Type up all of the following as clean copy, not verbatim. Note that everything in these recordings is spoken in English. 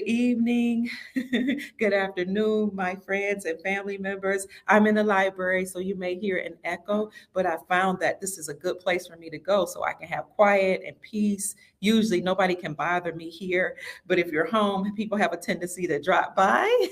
Evening, good afternoon, my friends and family members. I'm in the library, so you may hear an echo, but I found that this is a good place for me to go so I can have quiet and peace. Usually, nobody can bother me here, but if you're home, people have a tendency to drop by.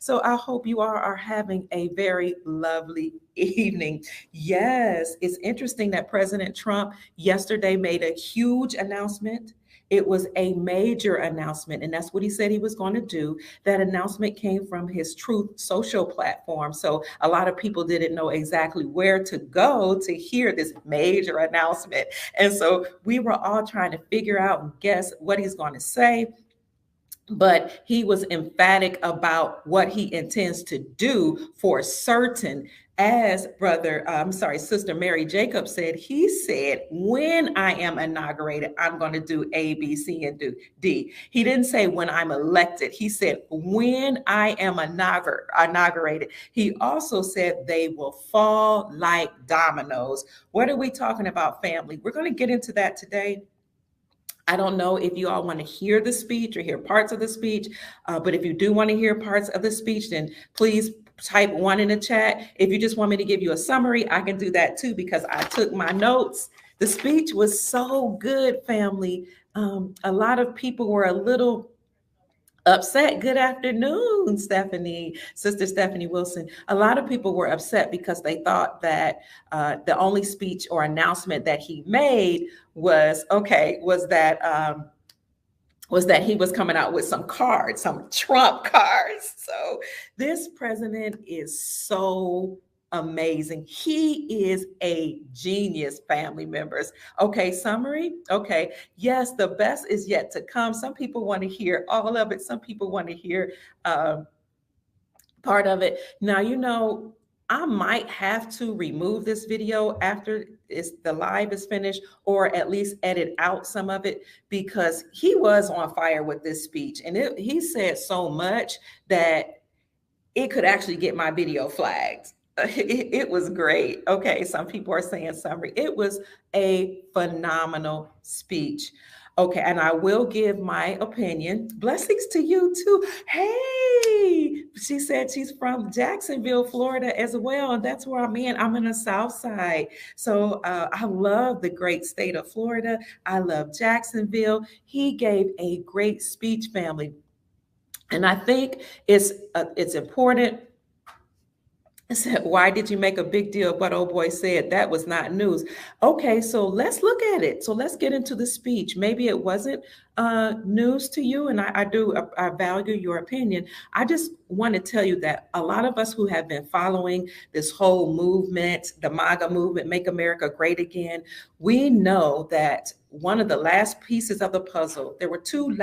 So I hope you all are having a very lovely evening. Yes, it's interesting that President Trump yesterday made a huge announcement. It was a major announcement, and that's what he said he was going to do. That announcement came from his Truth Social platform. So a lot of people didn't know exactly where to go to hear this major announcement. And so we were all trying to figure out and guess what he's going to say, but he was emphatic about what he intends to do for certain. As Sister Mary Jacobs said, he said, when I am inaugurated, I'm going to do A, B, C, and do D. He didn't say when I'm elected. He said, when I am inaugurated. He also said they will fall like dominoes. What are we talking about, family? We're going to get into that today. I don't know if you all want to hear the speech or hear parts of the speech, but if you do want to hear parts of the speech, then please type one in the chat. If you just want me to give you a summary, I can do that too because I took my notes. The speech was so good, family. A lot of people were a little upset. Good afternoon, Stephanie, Sister Stephanie Wilson. A lot of people were upset because they thought that the only speech or announcement that he made was that he was coming out with some cards, some Trump cards. So this president is so amazing. He is a genius, family members. Okay, summary. Okay, yes, the best is yet to come. Some people want to hear all of it. Some people want to hear part of it. Now, I might have to remove this video after the live is finished, or at least edit out some of it, because he was on fire with this speech. And he said so much that it could actually get my video flagged. It was great. Okay, some people are saying summary. It was a phenomenal speech. Okay, and I will give my opinion. Blessings to you too. Hey, she said she's from Jacksonville, Florida as well, and that's where I'm in. I'm in the South Side. So I love the great state of Florida. I love Jacksonville. He gave a great speech, family. And I think it's important. I said, why did you make a big deal of what old boy said? That was not news. Okay, so let's look at it. So let's get into the speech. Maybe it wasn't news to you, and I value your opinion. I just want to tell you that a lot of us who have been following this whole movement, the MAGA movement, Make America Great Again, we know that one of the last pieces of the puzzle, there were two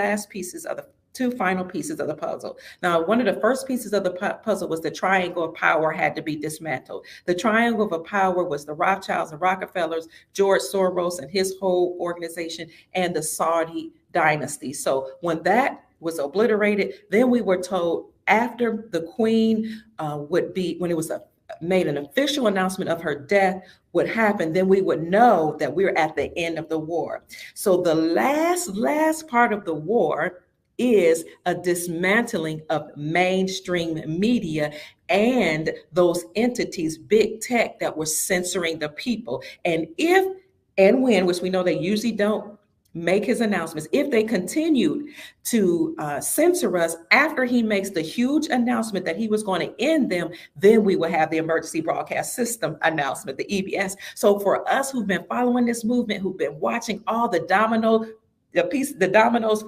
final pieces of the puzzle. Now, one of the first pieces of the puzzle was the triangle of power had to be dismantled. The triangle of power was the Rothschilds and Rockefellers, George Soros and his whole organization, and the Saudi dynasty. So when that was obliterated, then we were told after the Queen when it was made an official announcement of her death would happen, then we would know that we're at the end of the war. So the last part of the war is a dismantling of mainstream media and those entities, big tech, that were censoring the people. And if and when, which we know they usually don't make his announcements, if they continued to censor us after he makes the huge announcement that he was going to end them, then we will have the emergency broadcast system announcement, the EBS. So for us who've been following this movement, who've been watching all the dominoes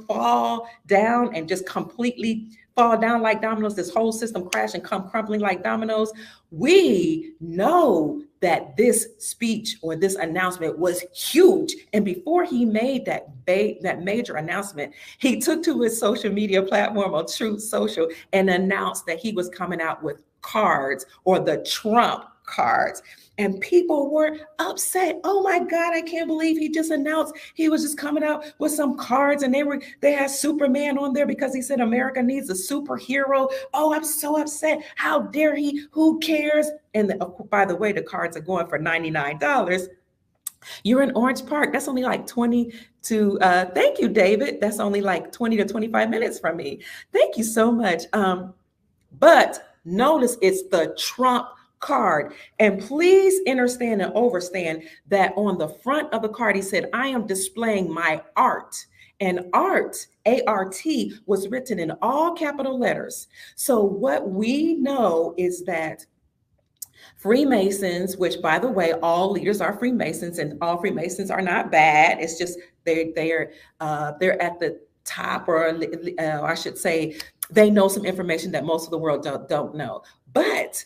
fall down and just completely fall down like dominoes, this whole system crash and come crumbling like dominoes, we know that this speech or this announcement was huge. And before he made that major announcement, he took to his social media platform on Truth Social and announced that he was coming out with cards, or the Trump cards. And people were upset. Oh my God, I can't believe he just announced he was just coming out with some cards, and they had Superman on there because he said America needs a superhero. Oh, I'm so upset. How dare he? Who cares? And by the way, the cards are going for $99. You're in Orange Park. That's only like 20 to, thank you, David. That's only like 20 to 25 minutes from me. Thank you so much. But notice it's the Trump card. And please understand and understand that on the front of the card, he said, I am displaying my art. And art, A-R-T, was written in all capital letters. So what we know is that Freemasons, which by the way, all leaders are Freemasons, and all Freemasons are not bad. It's just they're at the top, or I should say, they know some information that most of the world don't know. But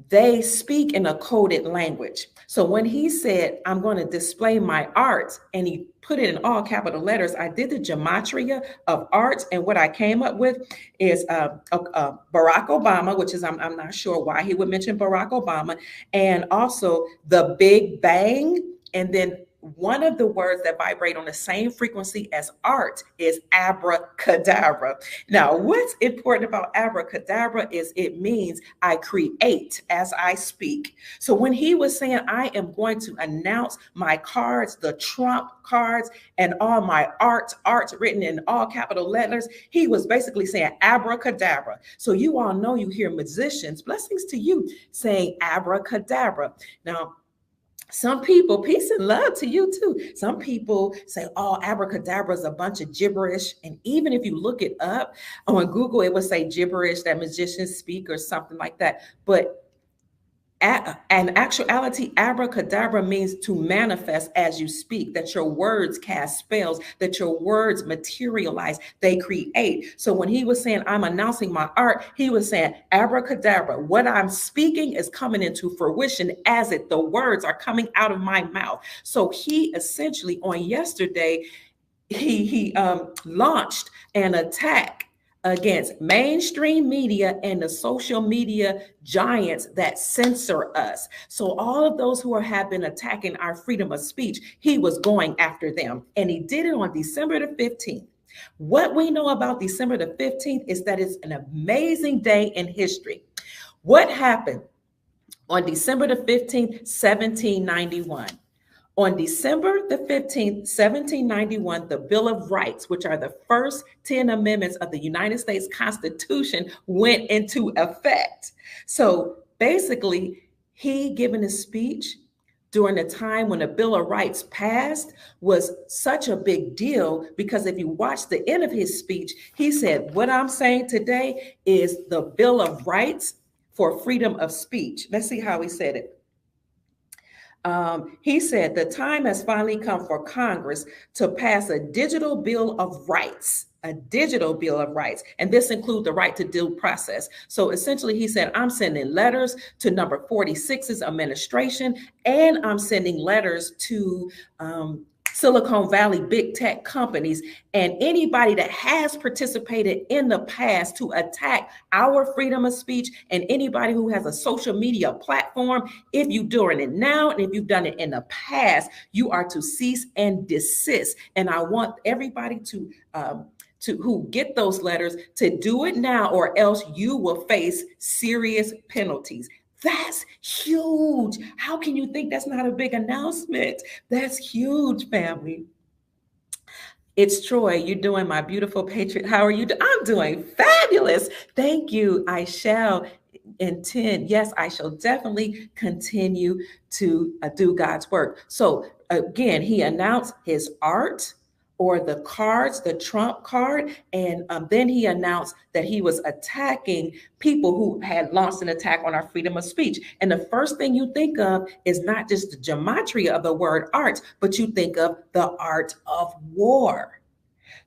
they speak in a coded language. So when he said, I'm going to display my art, and he put it in all capital letters, I did the gematria of art. And what I came up with is Barack Obama, which is, I'm not sure why he would mention Barack Obama, and also the Big Bang. And then one of the words that vibrate on the same frequency as art is abracadabra. Now, what's important about abracadabra is it means I create as I speak. So when he was saying, I am going to announce my cards, the Trump cards, and all my art written in all capital letters, he was basically saying abracadabra. So you all know, you hear musicians, blessings to you, saying abracadabra. Now, some people, peace and love to you too. Some people say, oh, abracadabra is a bunch of gibberish. And even if you look it up on Google, it would say gibberish that magicians speak or something like that. But in actuality, abracadabra means to manifest as you speak, that your words cast spells, that your words materialize, they create. So when he was saying, I'm announcing my art, he was saying, abracadabra, what I'm speaking is coming into fruition as the words are coming out of my mouth. So he essentially on yesterday, he launched an attack against mainstream media and the social media giants that censor us. So all of those who have been attacking our freedom of speech, he was going after them. And he did it on December the 15th. What we know about December the 15th is that it's an amazing day in history. What happened on December the 15th, 1791? On December the 15th, 1791, the Bill of Rights, which are the first 10 amendments of the United States Constitution, went into effect. So basically, he given a speech during the time when the Bill of Rights passed was such a big deal, because if you watch the end of his speech, he said, what I'm saying today is the Bill of Rights for freedom of speech. Let's see how he said it. He said, the time has finally come for Congress to pass a digital bill of rights, a digital bill of rights. And this includes the right to due process. So essentially, he said, I'm sending letters to number 46's administration, and I'm sending letters to Silicon Valley big tech companies and anybody that has participated in the past to attack our freedom of speech, and anybody who has a social media platform. If you're doing it now and if you've done it in the past, you are to cease and desist. And I want everybody to who get those letters to do it now, or else you will face serious penalties. That's huge. How can you think that's not a big announcement? That's huge, family. It's Troy. You're doing, my beautiful patriot. How are you? I'm doing fabulous. Thank you. I shall intend. Yes, I shall definitely continue to do God's work. So again, he announced his art, or the cards, the Trump card. And then he announced that he was attacking people who had launched an attack on our freedom of speech. And the first thing you think of is not just the gematria of the word art, but you think of the art of war.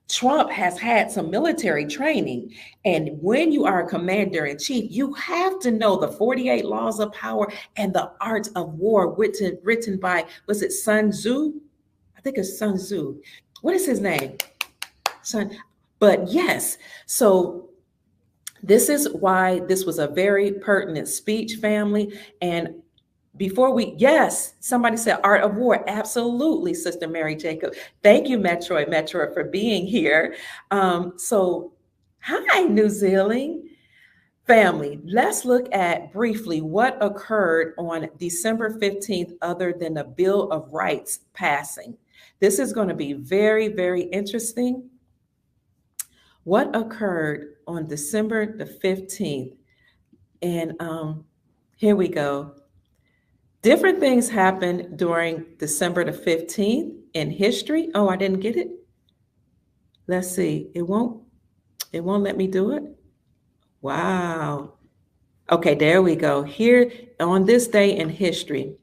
Trump has had some military training. And when you are a commander in chief, you have to know the 48 laws of power and the art of war, written by, was it Sun Tzu? I think it's Sun Tzu. What is his name? But yes, so this is why this was a very pertinent speech, family. And before yes, somebody said art of war. Absolutely, Sister Mary Jacob. Thank you, Metroid, for being here. So hi, New Zealand. Family, let's look at briefly what occurred on December 15th, other than the Bill of Rights passing. This is going to be very, very interesting. What occurred on December the 15th? And here we go. Different things happened during December the 15th in history. Oh, I didn't get it. Let's see. It won't let me do it. Wow. Okay, there we go. Here on this day in history,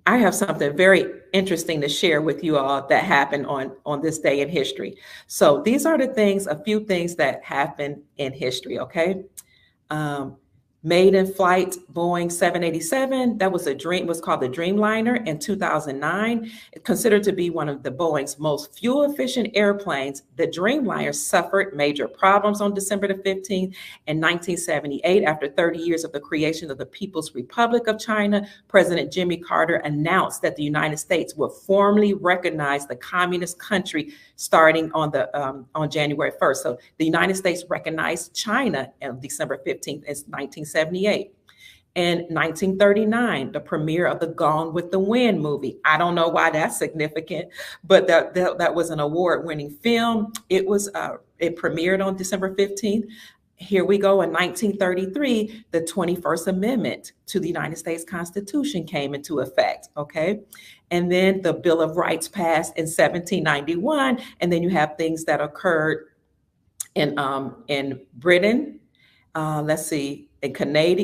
I have something very interesting to share with you all that happened on this day in history. So these are the things, a few things that happened in history, okay? Um, Maiden flight Boeing 787, that was called the Dreamliner in 2009. Considered to be one of the Boeing's most fuel efficient airplanes, the Dreamliner suffered major problems on December the 15th in 1978. After 30 years of the creation of the People's Republic of China, President Jimmy Carter announced that the United States would formally recognize the communist country starting on January 1st. So the United States recognized China on December 15th as 1978. In 1939, the premiere of the Gone with the Wind movie. I don't know why that's significant, but that was an award-winning film. It premiered on December 15th. Here we go. In 1933, the 21st Amendment to the United States Constitution came into effect. Okay. And then the Bill of Rights passed in 1791. And then you have things that occurred in Britain, let's see, in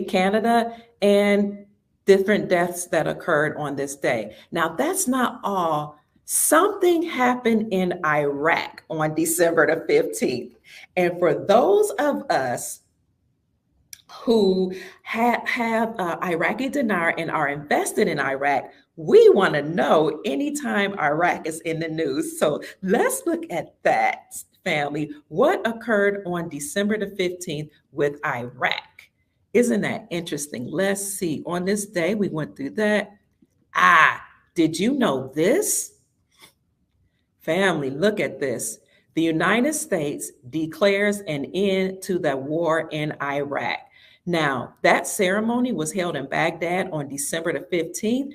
Canada, and different deaths that occurred on this day. Now, that's not all. Something happened in Iraq on December the 15th. And for those of us who have Iraqi dinar and are invested in Iraq, we want to know anytime Iraq is in the news. So let's look at that, family. What occurred on December the 15th with Iraq? Isn't that interesting? Let's see. On this day, we went through that. Did you know this? Family, look at this. The United States declares an end to the war in Iraq. Now, that ceremony was held in Baghdad on December the 15th,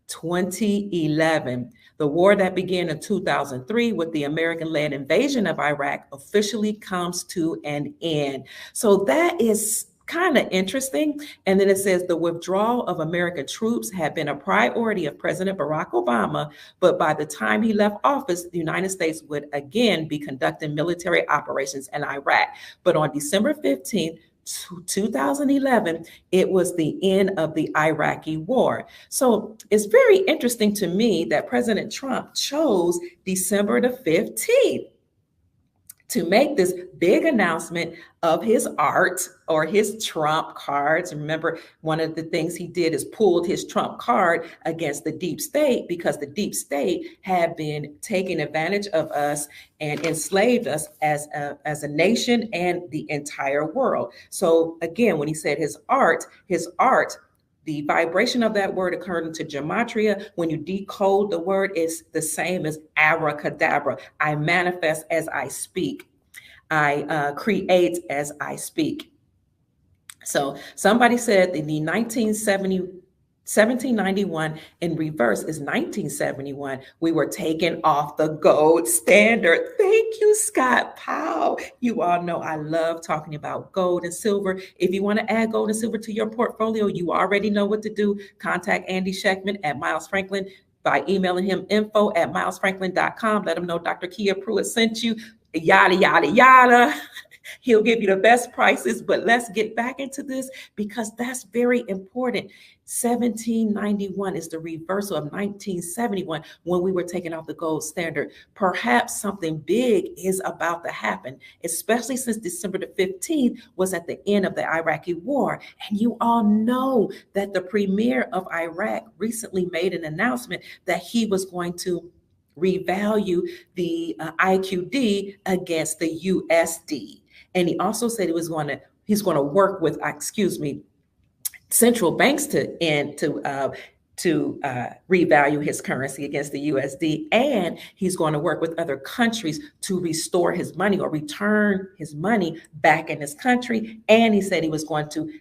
2011. The war that began in 2003 with the American-led invasion of Iraq officially comes to an end. So that is kind of interesting. And then it says the withdrawal of American troops had been a priority of President Barack Obama, but by the time he left office, the United States would again be conducting military operations in Iraq. But on December 15th, 2011, it was the end of the Iraqi war. So it's very interesting to me that President Trump chose December the 15th to make this big announcement of his art or his Trump cards. Remember, one of the things he did is pulled his Trump card against the deep state, because the deep state had been taking advantage of us and enslaved us as a nation and the entire world. So again, when he said his art, the vibration of that word according to gematria, when you decode the word, is the same as abracadabra. I manifest as I speak. I create as I speak. So somebody said in the 1791 in reverse is 1971. We were taken off the gold standard. Thank you, Scott Powell. You all know I love talking about gold and silver. If you want to add gold and silver to your portfolio, you already know what to do. Contact Andy Schechtman at Miles Franklin by emailing him info@milesfranklin.com. Let him know Dr. Kia Pruitt sent you. Yada, yada, yada. He'll give you the best prices, but let's get back into this because that's very important. 1791 is the reversal of 1971 when we were taking off the gold standard. Perhaps something big is about to happen, especially since December the 15th was at the end of the Iraqi war. And you all know that the premier of Iraq recently made an announcement that he was going to revalue the IQD against the USD. And he also said he's going to work with, central banks to to revalue his currency against the USD, and he's going to work with other countries to restore his money or return his money back in his country. And he said he was going to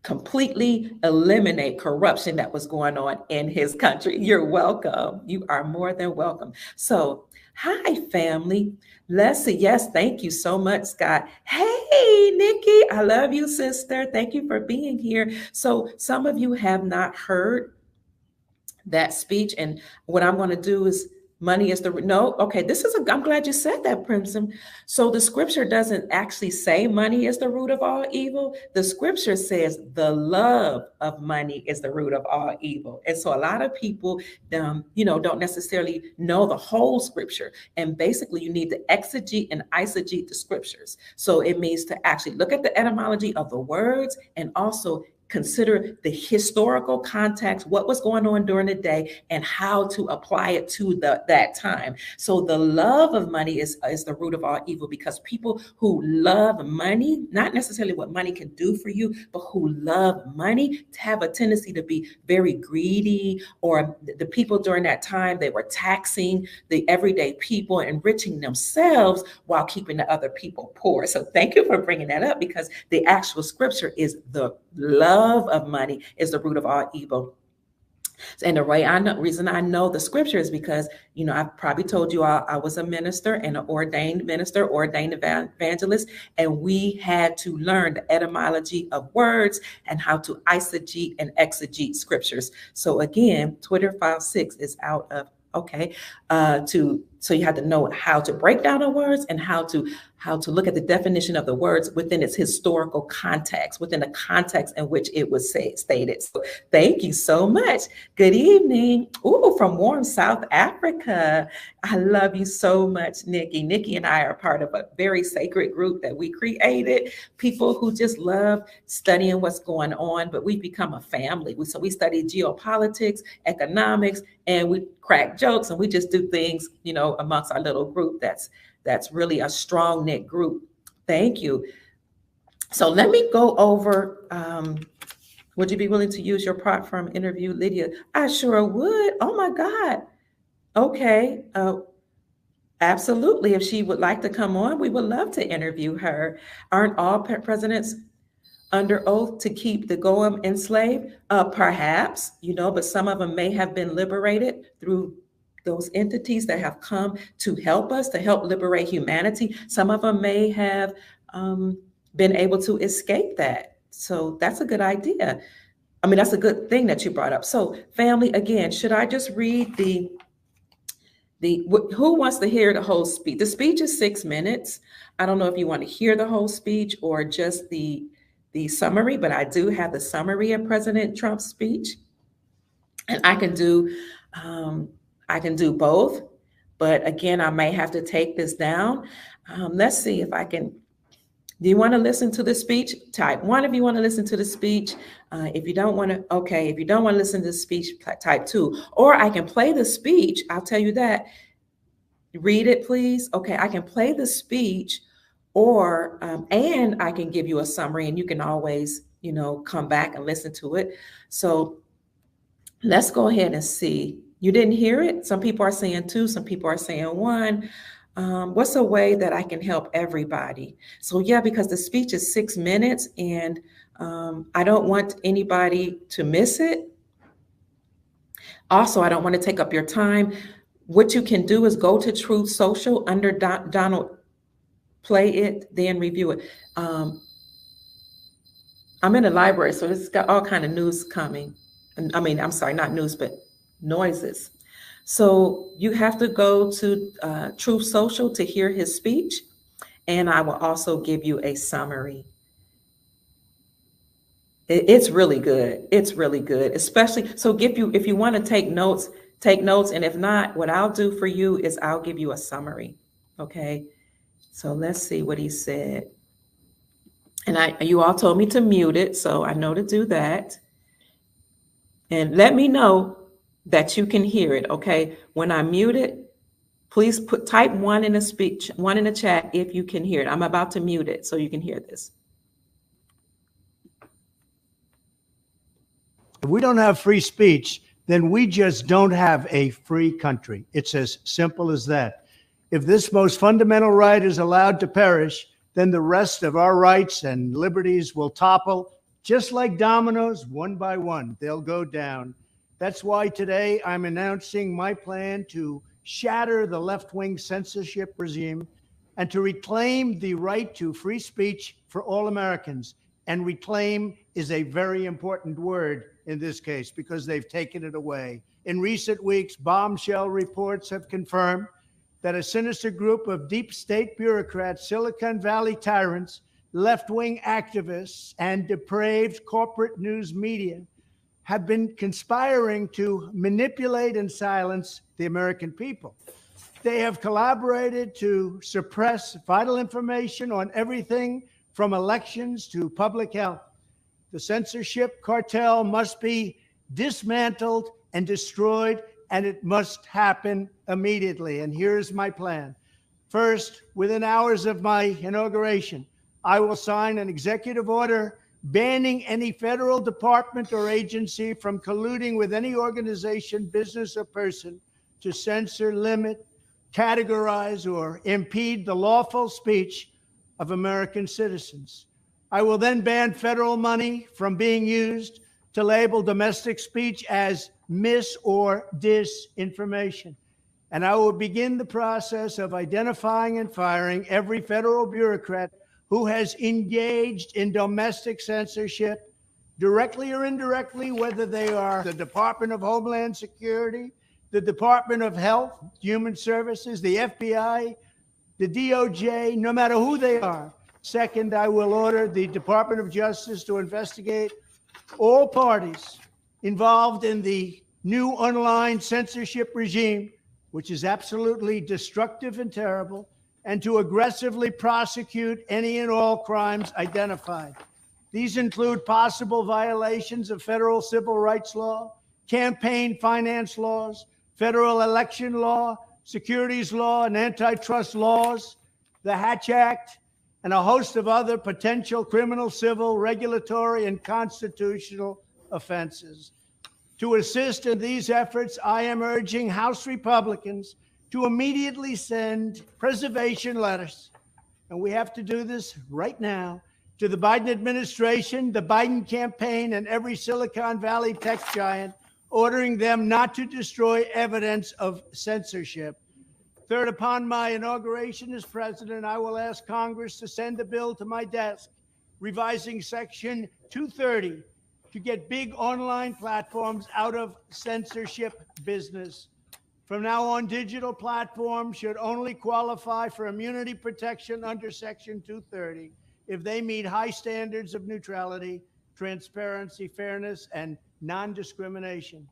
completely eliminate corruption that was going on in his country. You're welcome. You are more than welcome. So, hi, family. Let's see. Yes, thank you so much, Scott. Hey, Nikki, I love you, sister. Thank you for being here. So, some of you have not heard that speech, and what I'm going to do is money is the no. Okay, I'm glad you said that, Primson. So the scripture doesn't actually say money is the root of all evil. The scripture says the love of money is the root of all evil. And so a lot of people, don't necessarily know the whole scripture. And basically, you need to exegete and eisegete the scriptures. So it means to actually look at the etymology of the words and also consider the historical context, what was going on during the day, and how to apply it to that time. So the love of money is the root of all evil, because people who love money, not necessarily what money can do for you, but who love money, have a tendency to be very greedy. Or the people during that time, they were taxing the everyday people, enriching themselves while keeping the other people poor. So thank you for bringing that up, because the actual scripture is the love of money is the root of all evil. And the reason I know the scripture is because, I've probably told you I was a minister and an ordained minister, ordained evangelist, and we had to learn the etymology of words and how to eisegete and exegete scriptures. So again, Twitter File 6 is out of, so you have to know how to break down the words and how to look at the definition of the words within its historical context, within the context in which it was stated. So thank you so much. Good evening. Ooh, from warm South Africa. I love you so much, Nikki. Nikki and I are part of a very sacred group that we created. People who just love studying what's going on, but we've become a family. So we study geopolitics, economics, and we crack jokes, and we just do things, amongst our little group. That's really a strong knit group. Thank you. So let me go over, would you be willing to use your platform interview Lydia? I sure would. Oh my God. Okay. Absolutely. If she would like to come on, we would love to interview her. Aren't all presidents under oath to keep the Goem enslaved? Perhaps, but some of them may have been liberated through those entities that have come to help us, to help liberate humanity. Some of them may have been able to escape that. So that's a good idea. I mean, that's a good thing that you brought up. So family, again, should I just read who wants to hear the whole speech? The speech is 6 minutes. I don't know if you want to hear the whole speech or just the summary, but I do have the summary of President Trump's speech. And I can do both, but again, I may have to take this down. Let's see if I can. Do you want to listen to the speech? Type 1 if you want to listen to the speech. If you don't want to, okay. If you don't want to listen to the speech, type 2. Or I can play the speech. I'll tell you that. Read it, please. Okay, I can play the speech, or and I can give you a summary, and you can always, come back and listen to it. So let's go ahead and see. You didn't hear it? Some people are saying 2, some people are saying 1. What's a way that I can help everybody? So yeah, because the speech is 6 minutes, and I don't want anybody to miss it. Also, I don't want to take up your time. What you can do is go to Truth Social under Donald, play it, then review it. I'm in the library, so it's got all kind of news coming. I mean, I'm sorry, not news, but noises. So you have to go to Truth Social to hear his speech, and I will also give you a summary. It's really good. It's really good, especially. So if you want to take notes, and if not, what I'll do for you is I'll give you a summary. Okay. So let's see what he said. And you all told me to mute it, so I know to do that. And let me know that you can hear it. Okay. When I mute it, please type 1 in the speech, 1 in the chat if you can hear it. I'm about to mute it so you can hear this. If we don't have free speech, then we just don't have a free country. It's as simple as that. If this most fundamental right is allowed to perish, then the rest of our rights and liberties will topple, just like dominoes, one by one. They'll go down. That's why today I'm announcing my plan to shatter the left-wing censorship regime and to reclaim the right to free speech for all Americans. And reclaim is a very important word in this case because they've taken it away. In recent weeks, bombshell reports have confirmed that a sinister group of deep state bureaucrats, Silicon Valley tyrants, left-wing activists, and depraved corporate news media have been conspiring to manipulate and silence the American people. They have collaborated to suppress vital information on everything from elections to public health. The censorship cartel must be dismantled and destroyed, and it must happen immediately. And here's my plan. First, within hours of my inauguration, I will sign an executive order banning any federal department or agency from colluding with any organization, business, or person to censor, limit, categorize, or impede the lawful speech of American citizens. I will then ban federal money from being used to label domestic speech as mis or disinformation. And I will begin the process of identifying and firing every federal bureaucrat who has engaged in domestic censorship, directly or indirectly, whether they are the Department of Homeland Security, the Department of Health, Human Services, the FBI, the DOJ, no matter who they are. Second, I will order the Department of Justice to investigate all parties involved in the new online censorship regime, which is absolutely destructive and terrible, and to aggressively prosecute any and all crimes identified. These include possible violations of federal civil rights law, campaign finance laws, federal election law, securities law, and antitrust laws, the Hatch Act, and a host of other potential criminal, civil, regulatory, and constitutional offenses. To assist in these efforts, I am urging House Republicans to immediately send preservation letters, and we have to do this right now, to the Biden administration, the Biden campaign, and every Silicon Valley tech giant, ordering them not to destroy evidence of censorship. Third, upon my inauguration as president, I will ask Congress to send a bill to my desk revising Section 230 to get big online platforms out of censorship business. From now on, digital platforms should only qualify for immunity protection under Section 230 if they meet high standards of neutrality, transparency, fairness, and non-discrimination.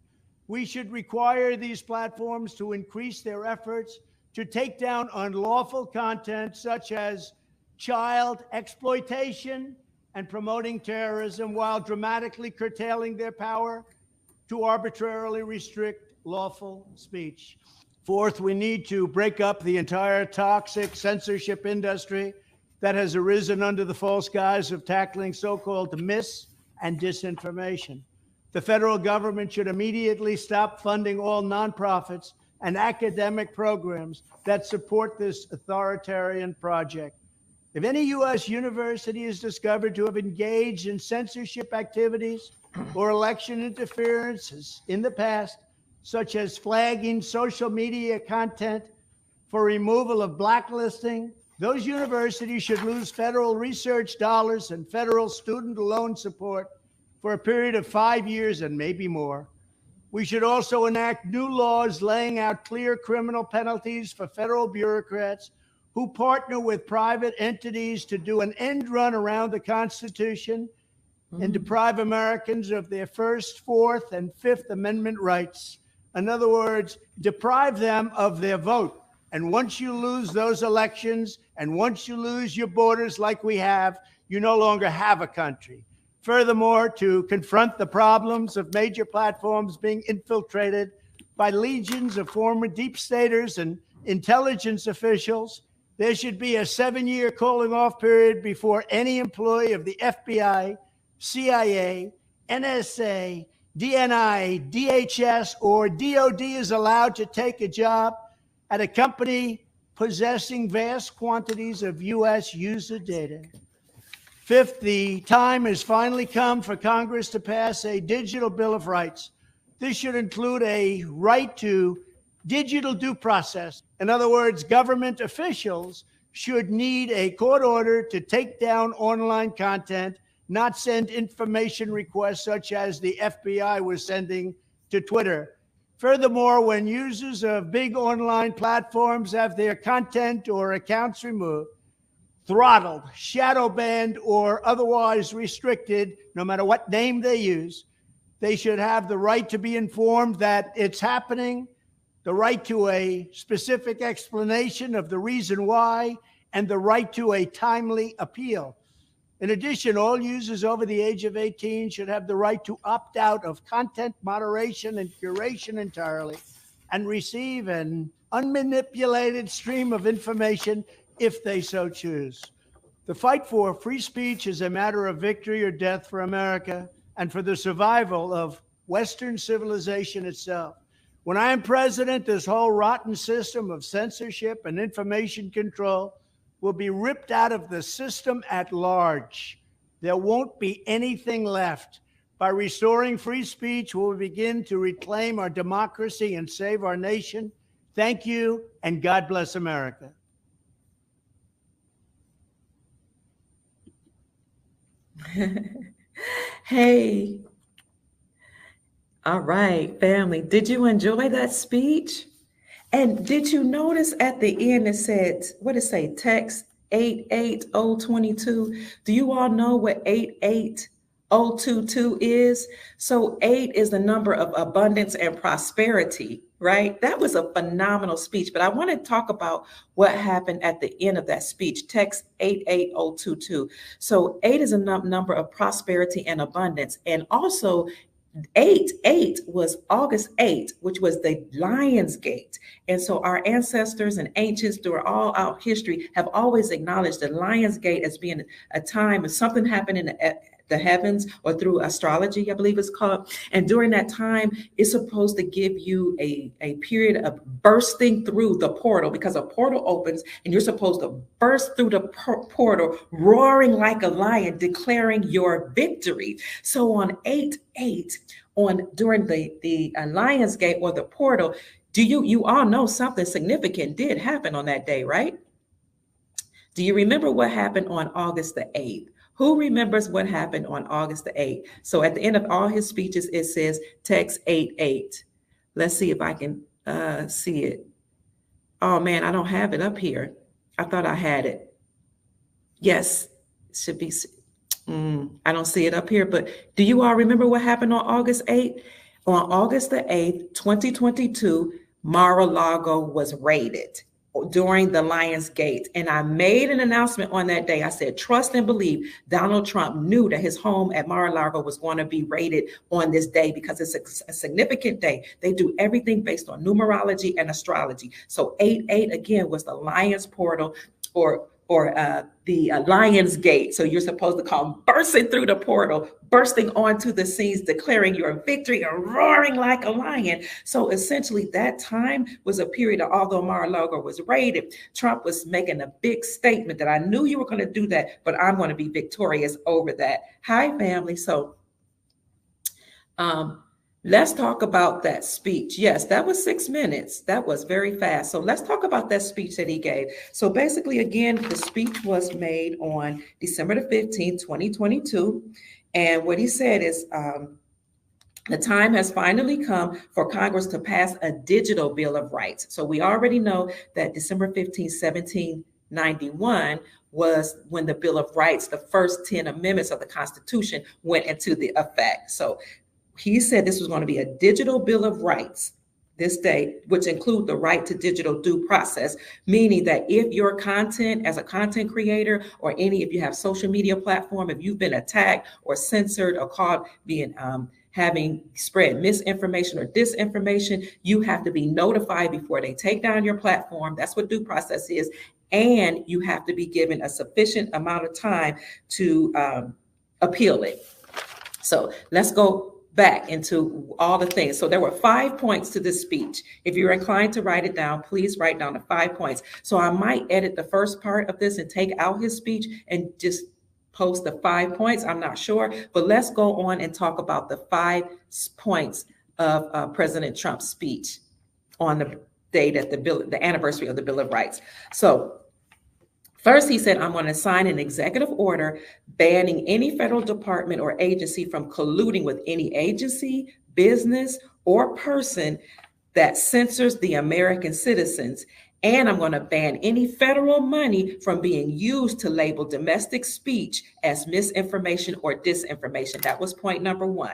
We should require these platforms to increase their efforts to take down unlawful content such as child exploitation and promoting terrorism, while dramatically curtailing their power to arbitrarily restrict lawful speech. Fourth, we need to break up the entire toxic censorship industry that has arisen under the false guise of tackling so-called mis- and disinformation. The federal government should immediately stop funding all nonprofits and academic programs that support this authoritarian project. If any U.S. university is discovered to have engaged in censorship activities or election interferences in the past, such as flagging social media content for removal of blacklisting, those universities should lose federal research dollars and federal student loan support for a period of 5 years and maybe more. We should also enact new laws laying out clear criminal penalties for federal bureaucrats who partner with private entities to do an end run around the Constitution and deprive Americans of their First, Fourth, and Fifth Amendment rights. In other words, deprive them of their vote. And once you lose those elections, and once you lose your borders like we have, you no longer have a country. Furthermore, to confront the problems of major platforms being infiltrated by legions of former deep staters and intelligence officials, there should be a 7-year calling off period before any employee of the FBI, CIA, NSA, DNI, DHS, or DOD is allowed to take a job at a company possessing vast quantities of U.S. user data. Fifth, the time has finally come for Congress to pass a digital Bill of Rights. This should include a right to digital due process. In other words, government officials should need a court order to take down online content, not send information requests such as the FBI was sending to Twitter. Furthermore, when users of big online platforms have their content or accounts removed, throttled, shadow banned, or otherwise restricted, no matter what name they use, they should have the right to be informed that it's happening, the right to a specific explanation of the reason why, and the right to a timely appeal. In addition, all users over the age of 18 should have the right to opt out of content moderation and curation entirely and receive an unmanipulated stream of information if they so choose. The fight for free speech is a matter of victory or death for America and for the survival of Western civilization itself. When I am president, this whole rotten system of censorship and information control will be ripped out of the system at large. There won't be anything left. By restoring free speech, we'll begin to reclaim our democracy and save our nation. Thank you, and God bless America. Hey, all right, family. Did you enjoy that speech? And did you notice at the end it said, what did it say? Text 88022. Do you all know what 88022 is? So 8 is the number of abundance and prosperity, right? That was a phenomenal speech, but I want to talk about what happened at the end of that speech. Text 88022. So 8 is a number of prosperity and abundance. And also 8 was August 8th, which was the Lion's Gate. And so our ancestors and ancients through all our history have always acknowledged the Lion's Gate as being a time if something happened in the heavens or through astrology, I believe it's called. And during that time, it's supposed to give you a period of bursting through the portal, because a portal opens and you're supposed to burst through the portal, roaring like a lion, declaring your victory. So on 8/8, during the Lion's Gate or the portal, you all know something significant did happen on that day, right? Do you remember what happened on August the 8th? Who remembers what happened on August the 8th? So at the end of all his speeches, it says text 88. Let's see if I can see it. Oh man, I don't have it up here. I thought I had it. Yes, it should be. I don't see it up here, but do you all remember what happened on August 8th? On August the 8th, 2022, Mar-a-Lago was raided during the Lion's Gate. And I made an announcement on that day. I said, trust and believe Donald Trump knew that his home at Mar-a-Lago was going to be raided on this day because it's a significant day. They do everything based on numerology and astrology. So 8/8 again was the Lion's Portal or the Lion's Gate. So you're supposed to come bursting through the portal, bursting onto the scenes, declaring your victory and roaring like a lion. So essentially that time was a period of, although Mar-a-Lago was raided, Trump was making a big statement that I knew you were going to do that, but I'm going to be victorious over that. Hi, family. So let's talk about that speech. Yes, that was 6 minutes. That was very fast. So let's talk about that speech that he gave. So basically, again, the speech was made on December the 15th, 2022. And what he said is, the time has finally come for Congress to pass a digital Bill of Rights. So we already know that December 15, 1791 was when the Bill of Rights, the first 10 amendments of the Constitution, went into the effect. So he said this was going to be a digital Bill of Rights this day, which include the right to digital due process, meaning that if your content as a content creator or if you have social media platform, if you've been attacked or censored or caught being having spread misinformation or disinformation, you have to be notified before they take down your platform. That's what due process is. And you have to be given a sufficient amount of time to appeal it. So let's go back into all the things. So there were 5 points to this speech. If you're inclined to write it down, please write down the 5 points. So I might edit the first part of this and take out his speech and just post the 5 points. I'm not sure, but let's go on and talk about the 5 points of President Trump's speech on the day that the anniversary of the Bill of Rights. So first, he said, I'm going to sign an executive order banning any federal department or agency from colluding with any agency, business, or person that censors the American citizens. And I'm going to ban any federal money from being used to label domestic speech as misinformation or disinformation. That was point number 1.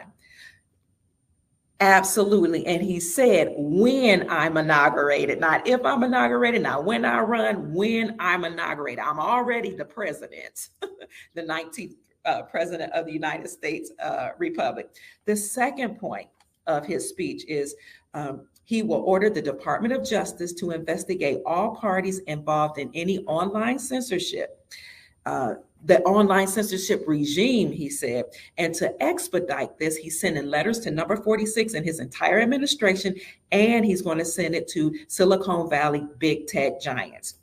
Absolutely. And he said, when I'm inaugurated, not if I'm inaugurated, not when I run, when I'm inaugurated. I'm already the president, the 19th president of the United States Republic. The second point of his speech is he will order the Department of Justice to investigate all parties involved in any online censorship. The online censorship regime, he said, and to expedite this, he's sending letters to number 46 and his entire administration, and he's going to send it to Silicon Valley big tech giants.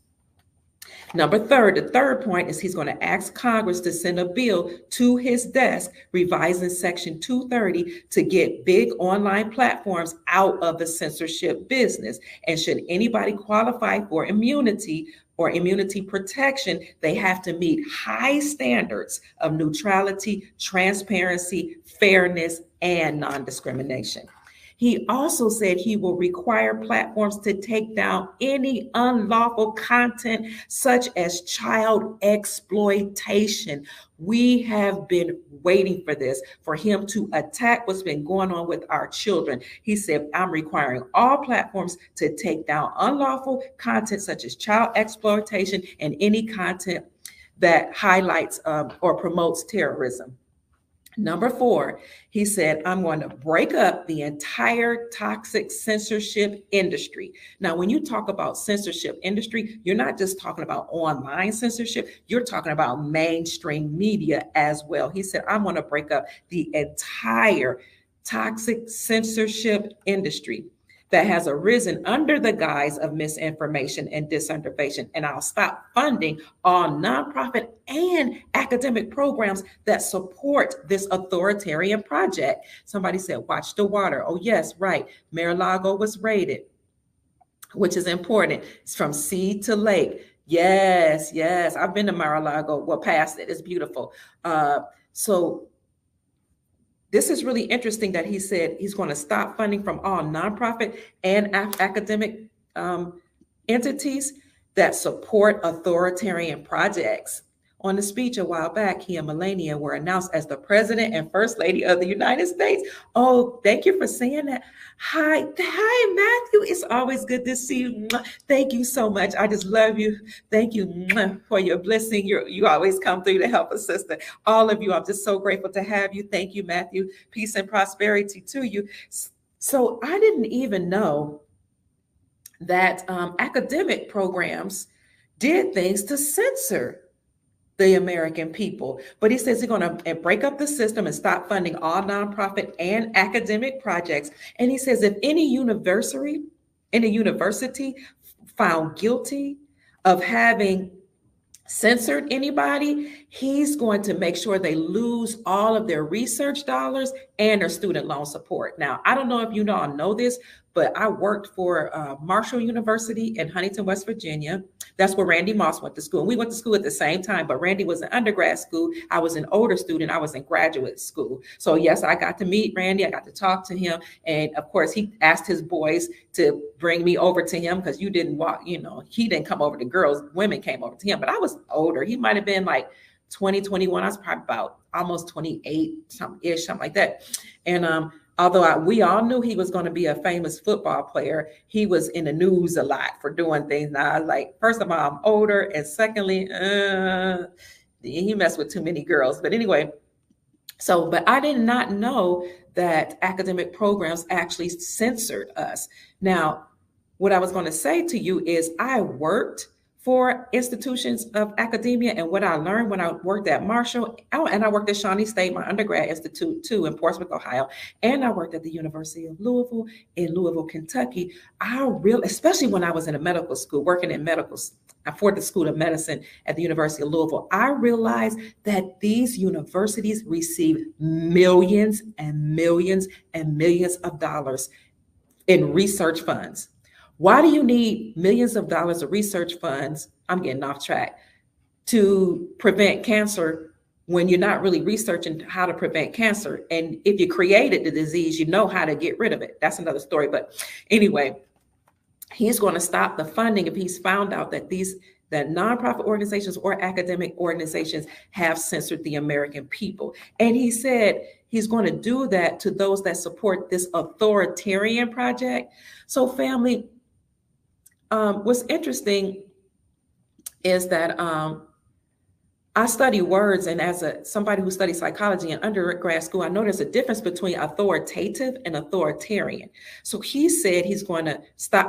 The third point is he's going to ask Congress to send a bill to his desk revising Section 230 to get big online platforms out of the censorship business. And should anybody qualify for immunity or immunity protection, they have to meet high standards of neutrality, transparency, fairness, and non-discrimination. He also said he will require platforms to take down any unlawful content such as child exploitation. We have been waiting for this, for him to attack what's been going on with our children. He said, I'm requiring all platforms to take down unlawful content such as child exploitation and any content that highlights or promotes terrorism. Number 4, he said, I'm going to break up the entire toxic censorship industry. Now, when you talk about censorship industry, you're not just talking about online censorship, you're talking about mainstream media as well. He said, I'm going to break up the entire toxic censorship industry that has arisen under the guise of misinformation and disinformation. And I'll stop funding all nonprofit and academic programs that support this authoritarian project. Somebody said, watch the water. Oh, yes, right. Mar-a-Lago was raided, which is important. It's from sea to lake. Yes. I've been to Mar-a-Lago. Well, past it. It's beautiful. So this is really interesting that he said he's going to stop funding from all nonprofit and academic entities that support authoritarian projects. On the speech a while back, he and Melania were announced as the president and first lady of the United States. Oh, thank you for saying that. Hi, Matthew. It's always good to see you. Thank you so much. I just love you. Thank you for your blessing. You always come through to help us, sister. All of you, I'm just so grateful to have you. Thank you, Matthew. Peace and prosperity to you. So I didn't even know that academic programs did things to censor the American people. But he says he's going to break up the system and stop funding all nonprofit and academic projects. And he says if any university found guilty of having censored anybody, he's going to make sure they lose all of their research dollars and their student loan support. Now, I don't know if you all know this, but I worked for Marshall University in Huntington, West Virginia. That's where Randy Moss went to school. And we went to school at the same time, but Randy was in undergrad school. I was an older student. I was in graduate school. So yes, I got to meet Randy. I got to talk to him. And of course, he asked his boys to bring me over to him because he didn't come over to girls. Women came over to him, but I was older. He might've been like 20, 21. I was probably about almost 28, something like that. And although we all knew he was going to be a famous football player, he was in the news a lot for doing things. Now, I was like, first of all, I'm older. And secondly, he messed with too many girls. But anyway, but I did not know that academic programs actually censored us. Now, what I was going to say to you is I worked for institutions of academia. And what I learned when I worked at Marshall, and I worked at Shawnee State, my undergrad institute too, in Portsmouth, Ohio, and I worked at the University of Louisville in Louisville, Kentucky. Especially when I was in a medical school, working in medical for the School of Medicine at the University of Louisville, I realized that these universities receive millions and millions and millions of dollars in research funds. Why do you need millions of dollars of research funds? I'm getting off track. To prevent cancer when you're not really researching how to prevent cancer. And if you created the disease, you know how to get rid of it. That's another story. But anyway, he's going to stop the funding if he's found out that that nonprofit organizations or academic organizations have censored the American people. And he said he's going to do that to those that support this authoritarian project. So family, what's interesting is that I study words, and as somebody who studied psychology in undergrad school, I know there's a difference between authoritative and authoritarian. So he said he's going to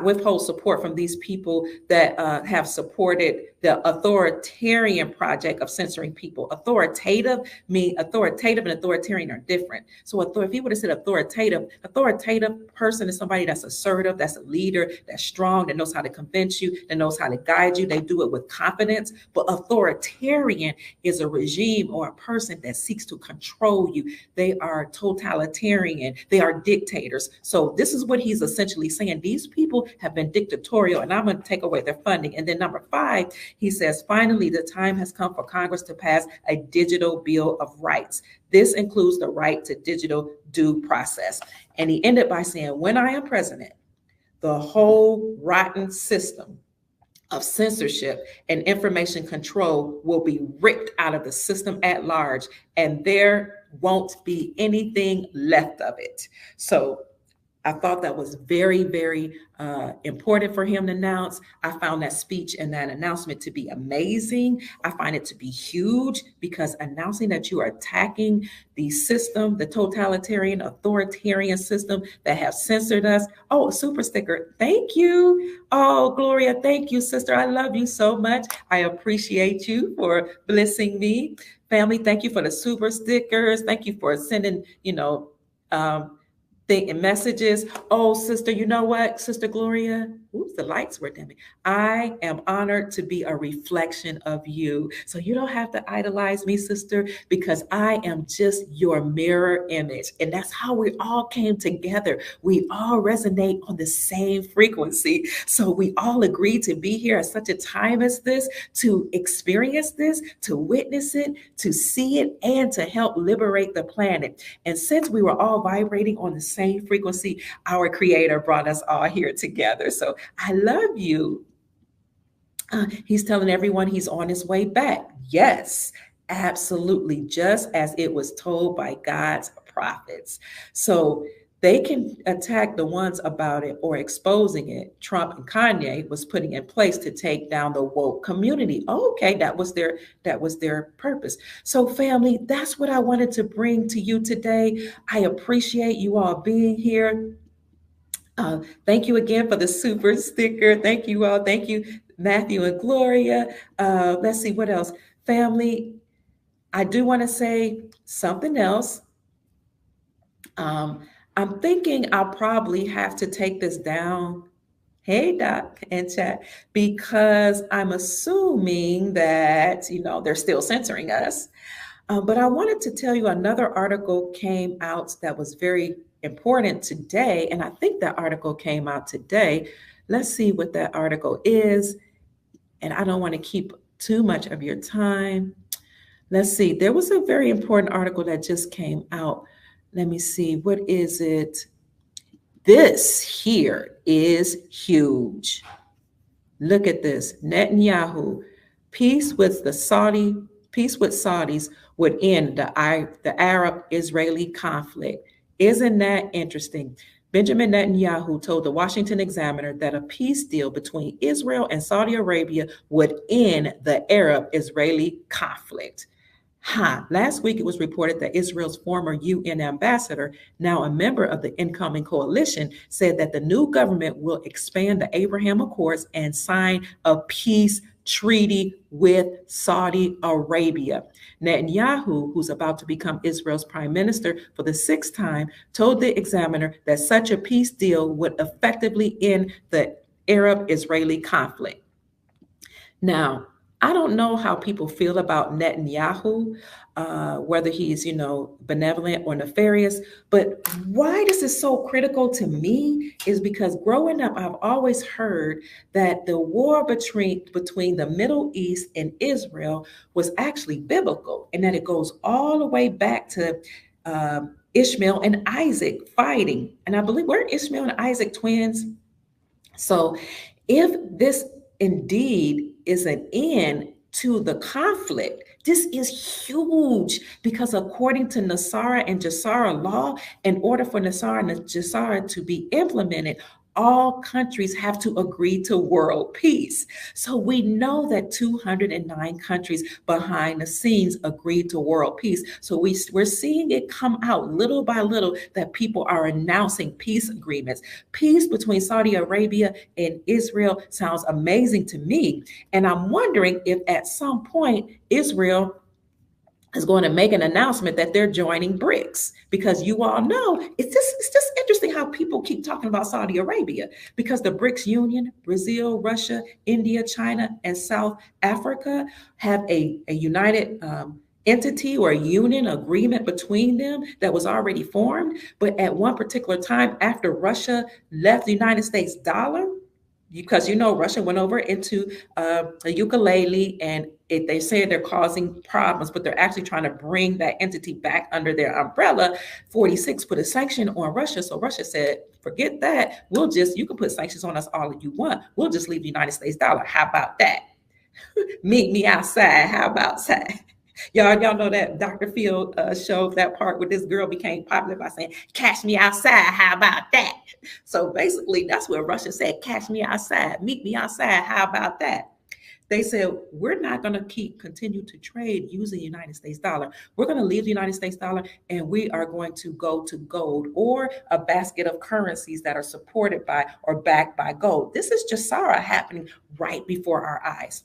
withhold support from these people that have supported the authoritarian project of censoring people. Authoritative and authoritarian are different. So if he would have said authoritative person is somebody that's assertive, that's a leader, that's strong, that knows how to convince you, that knows how to guide you. They do it with confidence. But authoritarian is a regime or a person that seeks to control you. They are totalitarian. They are dictators. So this is what he's essentially saying. These people have been dictatorial, and I'm going to take away their funding. And then number 5, he says, finally, the time has come for Congress to pass a digital bill of rights. This includes the right to digital due process. And he ended by saying, when I am president, the whole rotten system of censorship and information control will be ripped out of the system at large, and there won't be anything left of it. So I thought that was very, very important for him to announce. I found that speech and that announcement to be amazing. I find it to be huge, because announcing that you are attacking the system, the totalitarian, authoritarian system that have censored us. Oh, a super sticker. Thank you. Oh, Gloria, thank you, sister. I love you so much. I appreciate you for blessing me. Family, thank you for the super stickers. Thank you for sending, and messages. Oh, sister, you know what, Sister Gloria? Oops, the lights were dimming. I am honored to be a reflection of you. So you don't have to idolize me, sister, because I am just your mirror image. And that's how we all came together. We all resonate on the same frequency. So we all agreed to be here at such a time as this, to experience this, to witness it, to see it, and to help liberate the planet. And since we were all vibrating on the same frequency, our Creator brought us all here together. So I love you. He's telling everyone he's on his way back. Yes, absolutely. Just as it was told by God's prophets. So they can attack the ones about it or exposing it. Trump and Kanye was putting in place to take down the woke community. Okay, that was their purpose. So family, that's what I wanted to bring to you today. I appreciate you all being here. Thank you again for the super sticker. Thank you all. Thank you, Matthew and Gloria. Let's see what else. Family, I do want to say something else. I'm thinking I'll probably have to take this down. Hey, Doc and chat, because I'm assuming that, they're still censoring us. But I wanted to tell you another article came out that was very important today. And I think that article came out today. Let's see what that article is. And I don't want to keep too much of your time. Let's see. There was a very important article that just came out. Let me see. What is it? This here is huge. Look at this. Netanyahu, peace with Saudis would end the Arab-Israeli conflict. Isn't that interesting? Benjamin Netanyahu told the Washington Examiner that a peace deal between Israel and Saudi Arabia would end the Arab-Israeli conflict. Last week, it was reported that Israel's former UN ambassador, now a member of the incoming coalition, said that the new government will expand the Abraham Accords and sign a peace treaty with Saudi Arabia. Netanyahu, who's about to become Israel's prime minister for the sixth time, told the Examiner that such a peace deal would effectively end the Arab-Israeli conflict. Now, I don't know how people feel about Netanyahu, whether he's, benevolent or nefarious, but why this is so critical to me is because growing up, I've always heard that the war between the Middle East and Israel was actually biblical, and that it goes all the way back to Ishmael and Isaac fighting. And I believe we're Ishmael and Isaac twins. So if this indeed is an end to the conflict, this is huge because according to Nasara and Jassara law, in order for Nasara and Jassara to be implemented, all countries have to agree to world peace. So we know that 209 countries behind the scenes agreed to world peace. So we're seeing it come out little by little that people are announcing peace agreements. Peace between Saudi Arabia and Israel sounds amazing to me. And I'm wondering if at some point Israel is going to make an announcement that they're joining BRICS, because you all know it's just interesting how people keep talking about Saudi Arabia, because the BRICS Union, Brazil, Russia, India, China, and South Africa have a united entity or a union agreement between them that was already formed. But at one particular time, after Russia left the United States dollar, because Russia went over into a ukulele, and they say they're causing problems, but they're actually trying to bring that entity back under their umbrella. 46 put a sanction on Russia. So Russia said, forget that. You can put sanctions on us all you want. We'll just leave the United States dollar. How about that? Meet me outside. How about that? Y'all know that Dr. Phil show, that part where this girl became popular by saying, catch me outside, how about that? So basically, that's what Russia said, catch me outside, meet me outside, how about that? They said, we're not going to continue to trade using the United States dollar. We're going to leave the United States dollar, and we are going to go to gold or a basket of currencies that are supported by or backed by gold. This is Jassara happening right before our eyes.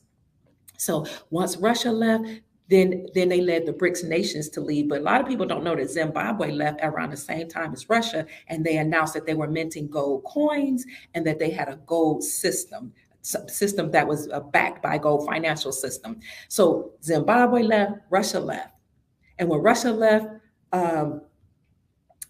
So once Russia left, then they led the BRICS nations to leave. But a lot of people don't know that Zimbabwe left around the same time as Russia, and they announced that they were minting gold coins and that they had a gold system that was backed by gold financial system. So Zimbabwe left, Russia left. And when Russia left,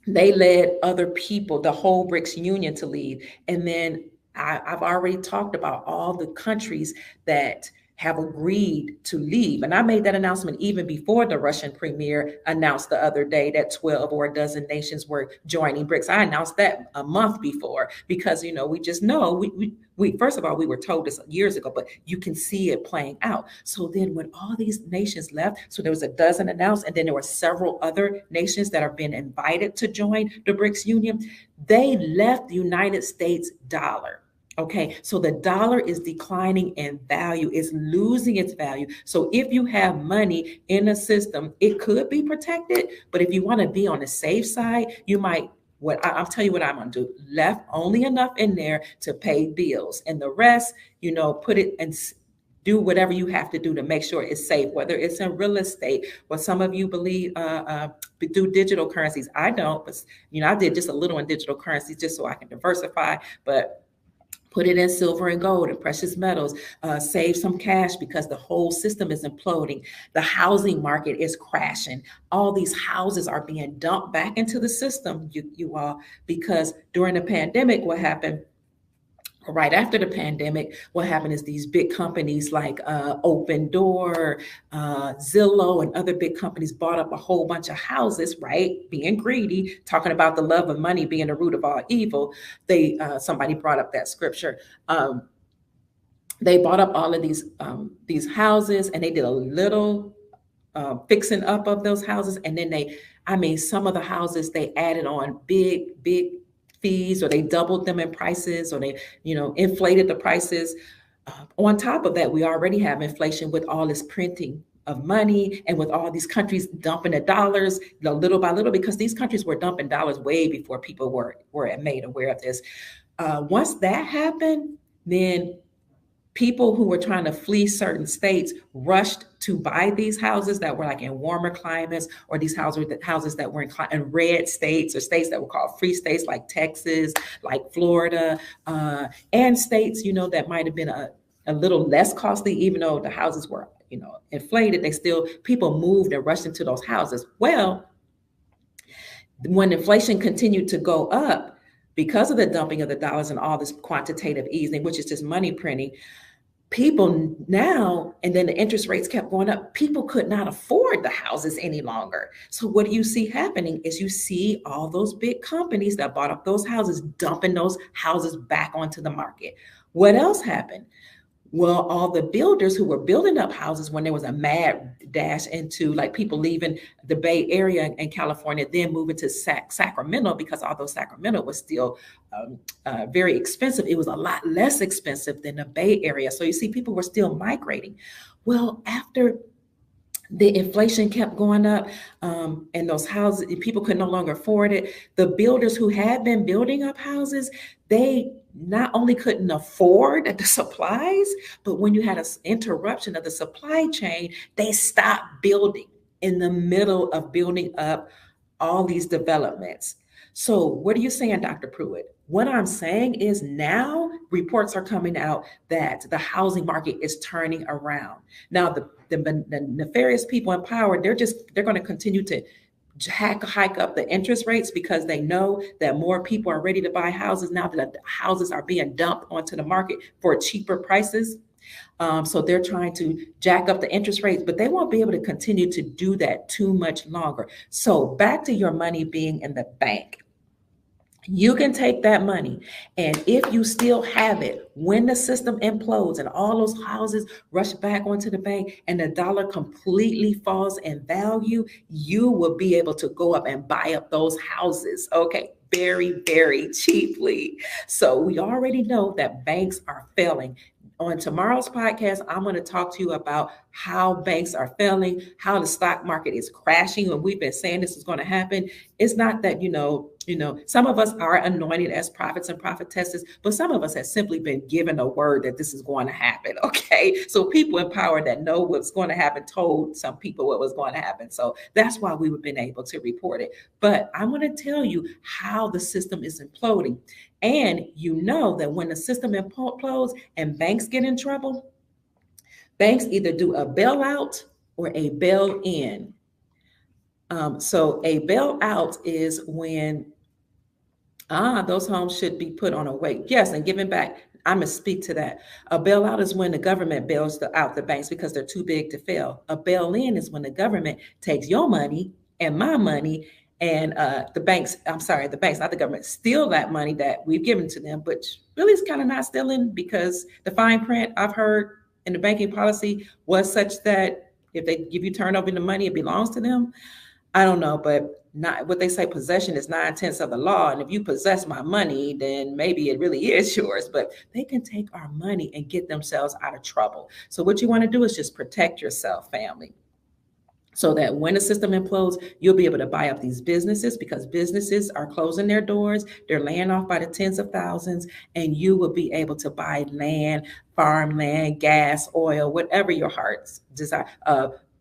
they led other people, the whole BRICS Union, to leave. And then I've already talked about all the countries that have agreed to leave. And I made that announcement even before the Russian premier announced the other day that 12 or a dozen nations were joining BRICS. I announced that a month before because, we just know, we first of all, we were told this years ago, but you can see it playing out. So then when all these nations left, so there was a dozen announced, and then there were several other nations that are being invited to join the BRICS Union, they left the United States dollar. Okay, so the dollar is declining in value, it's losing its value. So if you have money in a system, it could be protected, but if you want to be on the safe side, you might, I'll tell you what I'm going to do, left only enough in there to pay bills, and the rest, put it and do whatever you have to do to make sure it's safe, whether it's in real estate, or some of you believe do digital currencies. I don't, but I did just a little in digital currencies just so I can diversify, but put it in silver and gold and precious metals, save some cash because the whole system is imploding. The housing market is crashing. All these houses are being dumped back into the system, you all, because during the pandemic, what happened, right after the pandemic, what happened is these big companies like Open Door, Zillow, and other big companies bought up a whole bunch of houses, right? Being greedy, talking about the love of money being the root of all evil. Somebody brought up that scripture. They bought up all of these houses, and they did a little fixing up of those houses. And then some of the houses, they added on big fees, or they doubled them in prices, or they, inflated the prices. On top of that, we already have inflation with all this printing of money and with all these countries dumping the dollars little by little, because these countries were dumping dollars way before people were made aware of this. Once that happened, then people who were trying to flee certain states rushed to buy these houses that were like in warmer climates, or these houses that were in red states, or states that were called free states like Texas, like Florida, and states, that might have been a little less costly, even though the houses were, inflated. People moved and rushed into those houses. Well, when inflation continued to go up because of the dumping of the dollars and all this quantitative easing, which is just money printing, people now, and then the interest rates kept going up, people could not afford the houses any longer. So what do you see happening is you see all those big companies that bought up those houses dumping those houses back onto the market. What else happened? Well, all the builders who were building up houses when there was a mad dash into, like, people leaving the Bay Area in California, then moving to Sacramento, because although Sacramento was still very expensive, it was a lot less expensive than the Bay Area. So you see, people were still migrating. Well, after the inflation kept going up, and those houses, people could no longer afford it. The builders who had been building up houses, they not only couldn't afford the supplies, but when you had an interruption of the supply chain, they stopped building in the middle of building up all these developments. So what are you saying, Dr. Pruitt? What I'm saying is, now reports are coming out that the housing market is turning around. Now, the nefarious people in power, they're going to continue to hike up the interest rates, because they know that more people are ready to buy houses now that the houses are being dumped onto the market for cheaper prices. So they're trying to jack up the interest rates, but they won't be able to continue to do that too much longer. So back to your money being in the bank. You can take that money, and if you still have it when the system implodes and all those houses rush back onto the bank and the dollar completely falls in value, you will be able to go up and buy up those houses, okay, very, very cheaply. So we already know that banks are failing. On tomorrow's podcast, I'm going to talk to you about how banks are failing, how the stock market is crashing, and we've been saying this is going to happen. It's not that, some of us are anointed as prophets and prophetesses, but some of us have simply been given a word that this is going to happen, okay? So people in power that know what's going to happen told some people what was going to happen. So that's why we've been able to report it. But I'm going to tell you how the system is imploding. And you know that when the system implodes and banks get in trouble, banks either do a bailout or a bail-in. So a bailout is when those homes should be put on a wait. Yes, and given back. I'm going to speak to that. A bailout is when the government bails out the banks because they're too big to fail. A bail-in is when the government takes your money and my money, and the banks, not the government, steal that money that we've given to them, which really is kind of not stealing, because the fine print I've heard in the banking policy was such that if you turn over the money, it belongs to them. I don't know, but not what they say, possession is 9/10 of the law. And if you possess my money, then maybe it really is yours. But they can take our money and get themselves out of trouble. So what you want to do is just protect yourself, family, so that when the system implodes, you'll be able to buy up these businesses, because businesses are closing their doors. They're laying off by the tens of thousands, and you will be able to buy land, farmland, gas, oil, whatever your heart's desire.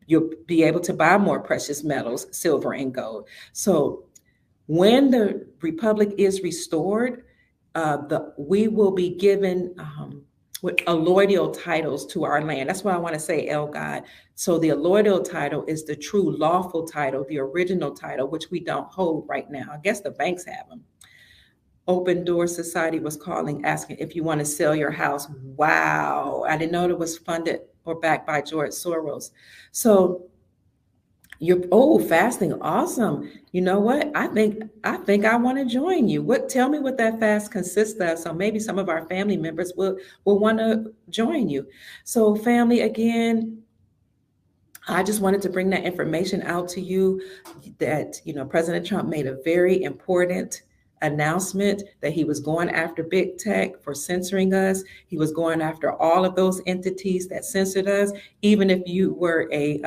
You'll be able to buy more precious metals, silver and gold. So when the republic is restored, we will be given with allodial titles to our land. That's why I want to say, El God. So the allodial title is the true lawful title, the original title, which we don't hold right now. I guess the banks have them. Open Door Society was calling, asking if you want to sell your house. Wow. I didn't know it was funded or backed by George Soros. So fasting. Awesome. You know what? I think I want to join you. Tell me what that fast consists of. So maybe some of our family members will want to join you. So family, again, I just wanted to bring that information out to you, that, President Trump made a very important announcement that he was going after big tech for censoring us. He was going after all of those entities that censored us, even if you were a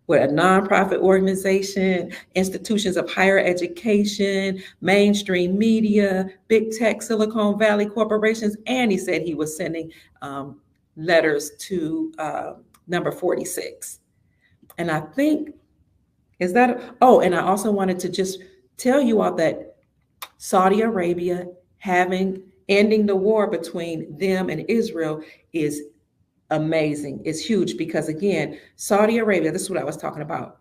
nonprofit organization, institutions of higher education, mainstream media, big tech, Silicon Valley corporations. And he said he was sending letters to number 46. And I think, is that, oh, and I also wanted to just tell you all that Saudi Arabia ending the war between them and Israel is amazing. It's huge because, again, Saudi Arabia, this is what I was talking about.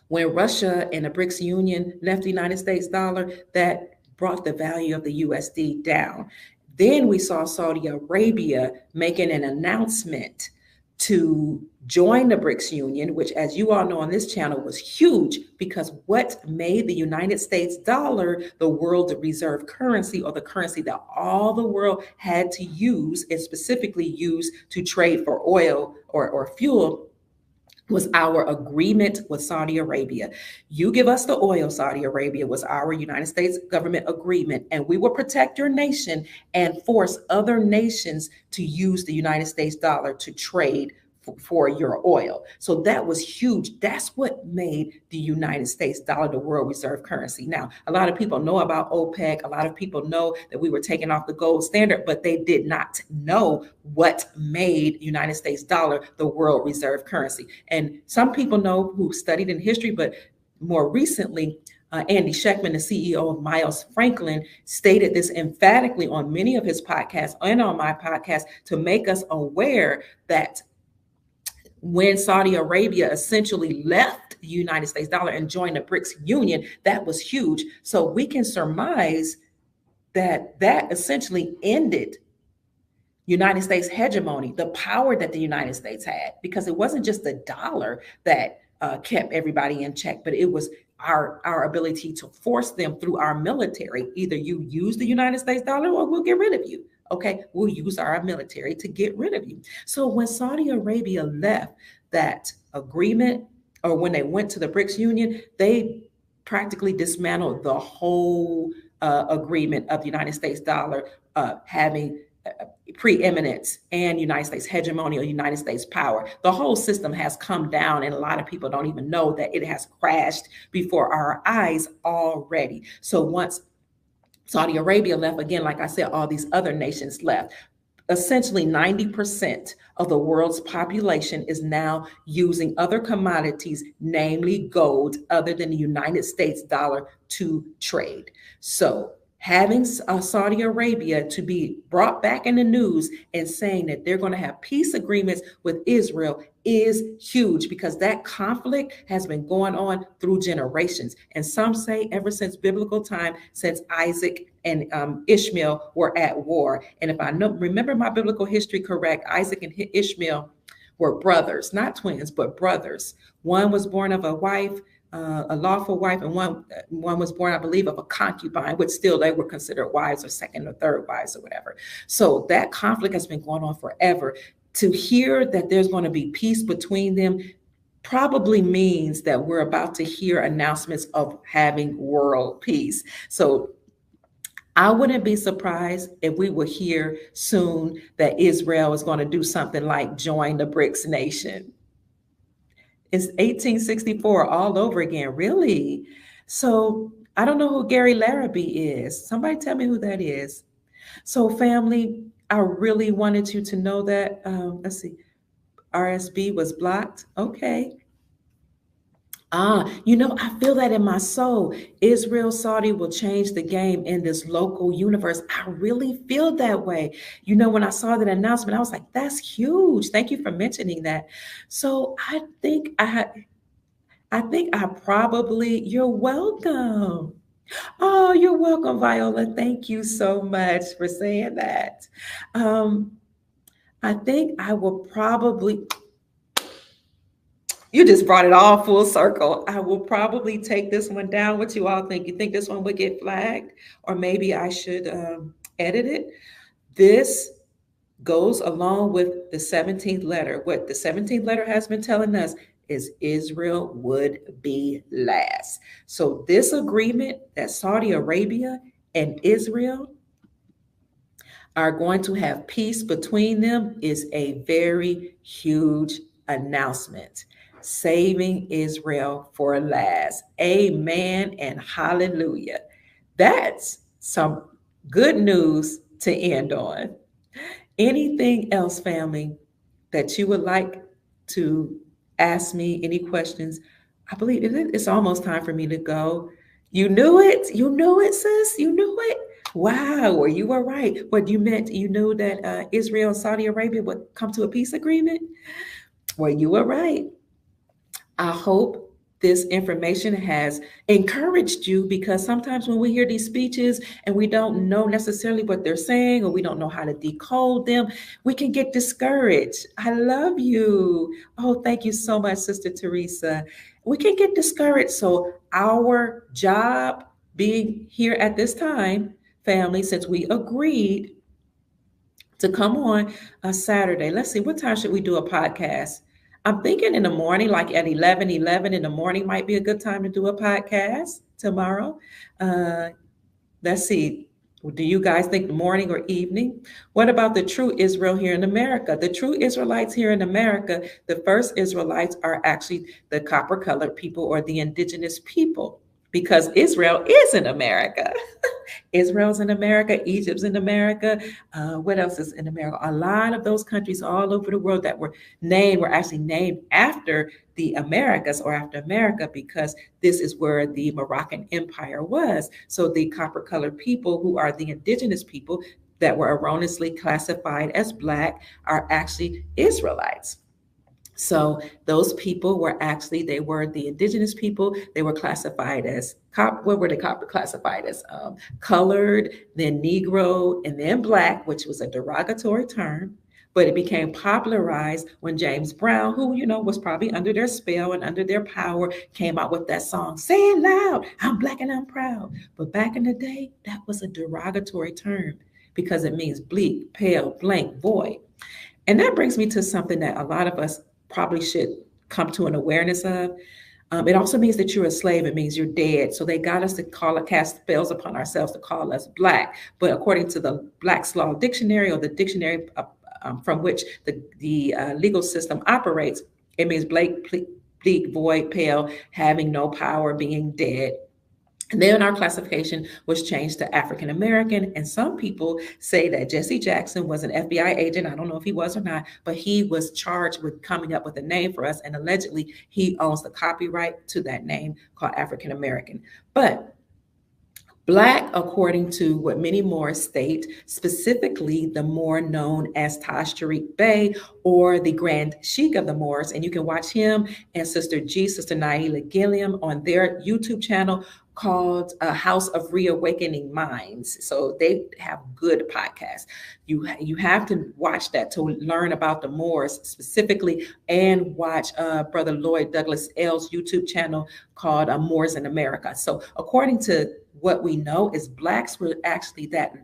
When Russia and the BRICS Union left the United States dollar, that brought the value of the USD down. Then we saw Saudi Arabia making an announcement to join the BRICS Union, which, as you all know on this channel, was huge because what made the United States dollar the world reserve currency, or the currency that all the world had to use, and specifically use to trade for oil or fuel, was our agreement with Saudi Arabia. You give us the oil, Saudi Arabia, was our United States government agreement, and we will protect your nation and force other nations to use the United States dollar to trade for your oil. So that was huge. That's what made the United States dollar the world reserve currency. Now, a lot of people know about OPEC. A lot of people know that we were taking off the gold standard, but they did not know what made United States dollar the world reserve currency. And some people know who studied in history, but more recently, Andy Schectman, the CEO of Miles Franklin, stated this emphatically on many of his podcasts and on my podcast to make us aware that when Saudi Arabia essentially left the United States dollar and joined the BRICS Union, that was huge. So we can surmise that that essentially ended United States hegemony, the power that the United States had, because it wasn't just the dollar that kept everybody in check, but it was our ability to force them through our military. Either you use the United States dollar or we'll get rid of you. Okay, we'll use our military to get rid of you. So when Saudi Arabia left that agreement, or when they went to the BRICS Union, they practically dismantled the whole agreement of the United States dollar having preeminence and United States hegemony or United States power. The whole system has come down, and a lot of people don't even know that it has crashed before our eyes already. So once Saudi Arabia left, again, like I said, all these other nations left. Essentially 90% of the world's population is now using other commodities, namely gold, other than the United States dollar, to trade. So having Saudi Arabia to be brought back in the news and saying that they're going to have peace agreements with Israel is huge, because that conflict has been going on through generations. And some say ever since biblical time, since Isaac and Ishmael were at war. And if I remember my biblical history correct, Isaac and Ishmael were brothers, not twins, but brothers. One was born of a wife, a lawful wife, and one was born, I believe, of a concubine, which still they were considered wives or second or third wives or whatever. So that conflict has been going on forever. To hear that there's going to be peace between them probably means that we're about to hear announcements of having world peace. So I wouldn't be surprised if we will hear soon that Israel is going to do something like join the BRICS nation. It's 1864 all over again, really. So I don't know who Gary Larrabee is. Somebody tell me who that is. So family, I really wanted you to know that. Let's see, RSB was blocked. Okay. I feel that in my soul. Israel, Saudi will change the game in this local universe. I really feel that way. When I saw that announcement, I was like, that's huge. Thank you for mentioning that. So I think I probably, you're welcome. Oh, you're welcome, Viola. Thank you so much for saying that. I think I will probably, you just brought it all full circle. I will probably take this one down. What you all think? You think this one would get flagged? Or maybe I should edit it? This goes along with the 17th letter. What the 17th letter has been telling us is Israel would be last. So this agreement that Saudi Arabia and Israel are going to have peace between them is a very huge announcement. Saving Israel for last. Amen and hallelujah. That's some good news to end on. Anything else, family, that you would like to ask me? Any questions? I believe it's almost time for me to go. You knew it. You knew it, sis. You knew it. Wow. Well, you were right. What you meant, you knew that Israel and Saudi Arabia would come to a peace agreement? Well, you were right. I hope this information has encouraged you, because sometimes when we hear these speeches and we don't know necessarily what they're saying, or we don't know how to decode them, we can get discouraged. I love you. Oh, thank you so much, Sister Teresa. We can get discouraged. So, our job being here at this time, family, since we agreed to come on a Saturday. Let's see, what time should we do a podcast? I'm thinking in the morning, like at 11 in the morning might be a good time to do a podcast tomorrow. Uh, let's see. Do you guys think morning or evening? What about the true Israel here in America? The true Israelites here in America, the first Israelites are actually the copper colored people, or the indigenous people, because Israel is in America. Israel's in America, Egypt's in America. What else is in America? A lot of those countries all over the world that were actually named after the Americas, or after America, because this is where the Moroccan Empire was. So the copper colored people, who are the indigenous people that were erroneously classified as Black, are actually Israelites. So those people were actually, they were the indigenous people. They were classified as what were they classified as? Colored, then Negro, and then Black, which was a derogatory term. But it became popularized when James Brown, who, was probably under their spell and under their power, came out with that song, "Say it loud, I'm Black and I'm proud." But back in the day, that was a derogatory term, because it means bleak, pale, blank, void. And that brings me to something that a lot of us probably should come to an awareness of. It also means that you're a slave. It means you're dead. So they got us to cast spells upon ourselves to call us Black. But according to the Black's Law Dictionary, or the dictionary from which the legal system operates, it means bleak, void, pale, having no power, being dead. And then our classification was changed to African American. And some people say that Jesse Jackson was an FBI agent. I don't know if he was or not, but he was charged with coming up with a name for us. And allegedly, he owns the copyright to that name called African American. But Black, according to what many Moors state, specifically the Moor known as Taj Tariq Bey, or the Grand Sheikh of the Moors. And you can watch him and Sister Naila Gilliam on their YouTube channel called House of Reawakening Minds. So they have good podcasts. You have to watch that to learn about the Moors specifically, and watch Brother Lloyd Douglas L's YouTube channel called Moors in America. So according to what we know, is Blacks were actually that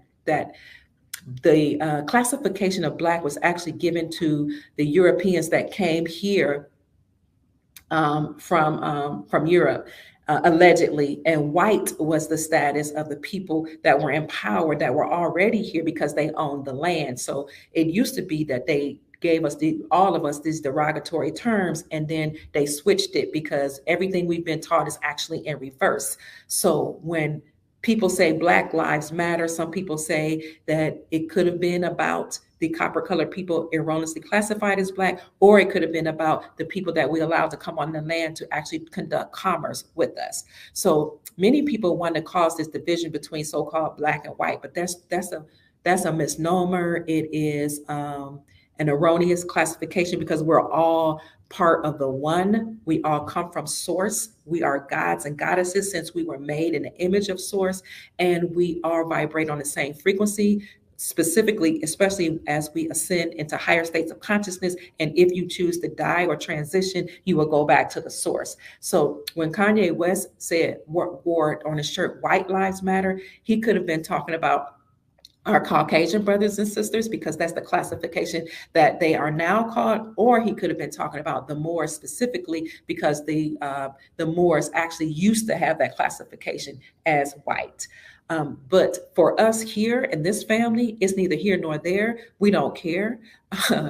the classification of Black was actually given to the Europeans that came here from Europe. Allegedly, and white was the status of the people that were empowered, that were already here because they owned the land. So it used to be that they gave us all of us these derogatory terms, and then they switched it because everything we've been taught is actually in reverse. So when people say Black Lives Matter, some people say that it could have been about the copper colored people erroneously classified as Black, or it could have been about the people that we allowed to come on the land to actually conduct commerce with us. So many people want to cause this division between so-called Black and white, but that's a misnomer. It is an erroneous classification, because we're all part of the one. We all come from source. We are gods and goddesses since we were made in the image of source, and we all vibrate on the same frequency. Specifically, especially as we ascend into higher states of consciousness. And if you choose to die or transition, you will go back to the source. So when Kanye West said, wore on his shirt, "White Lives Matter," he could have been talking about our Caucasian brothers and sisters, because that's the classification that they are now called, or he could have been talking about the Moors specifically, because the Moors actually used to have that classification as white. But for us here in this family, it's neither here nor there. We don't care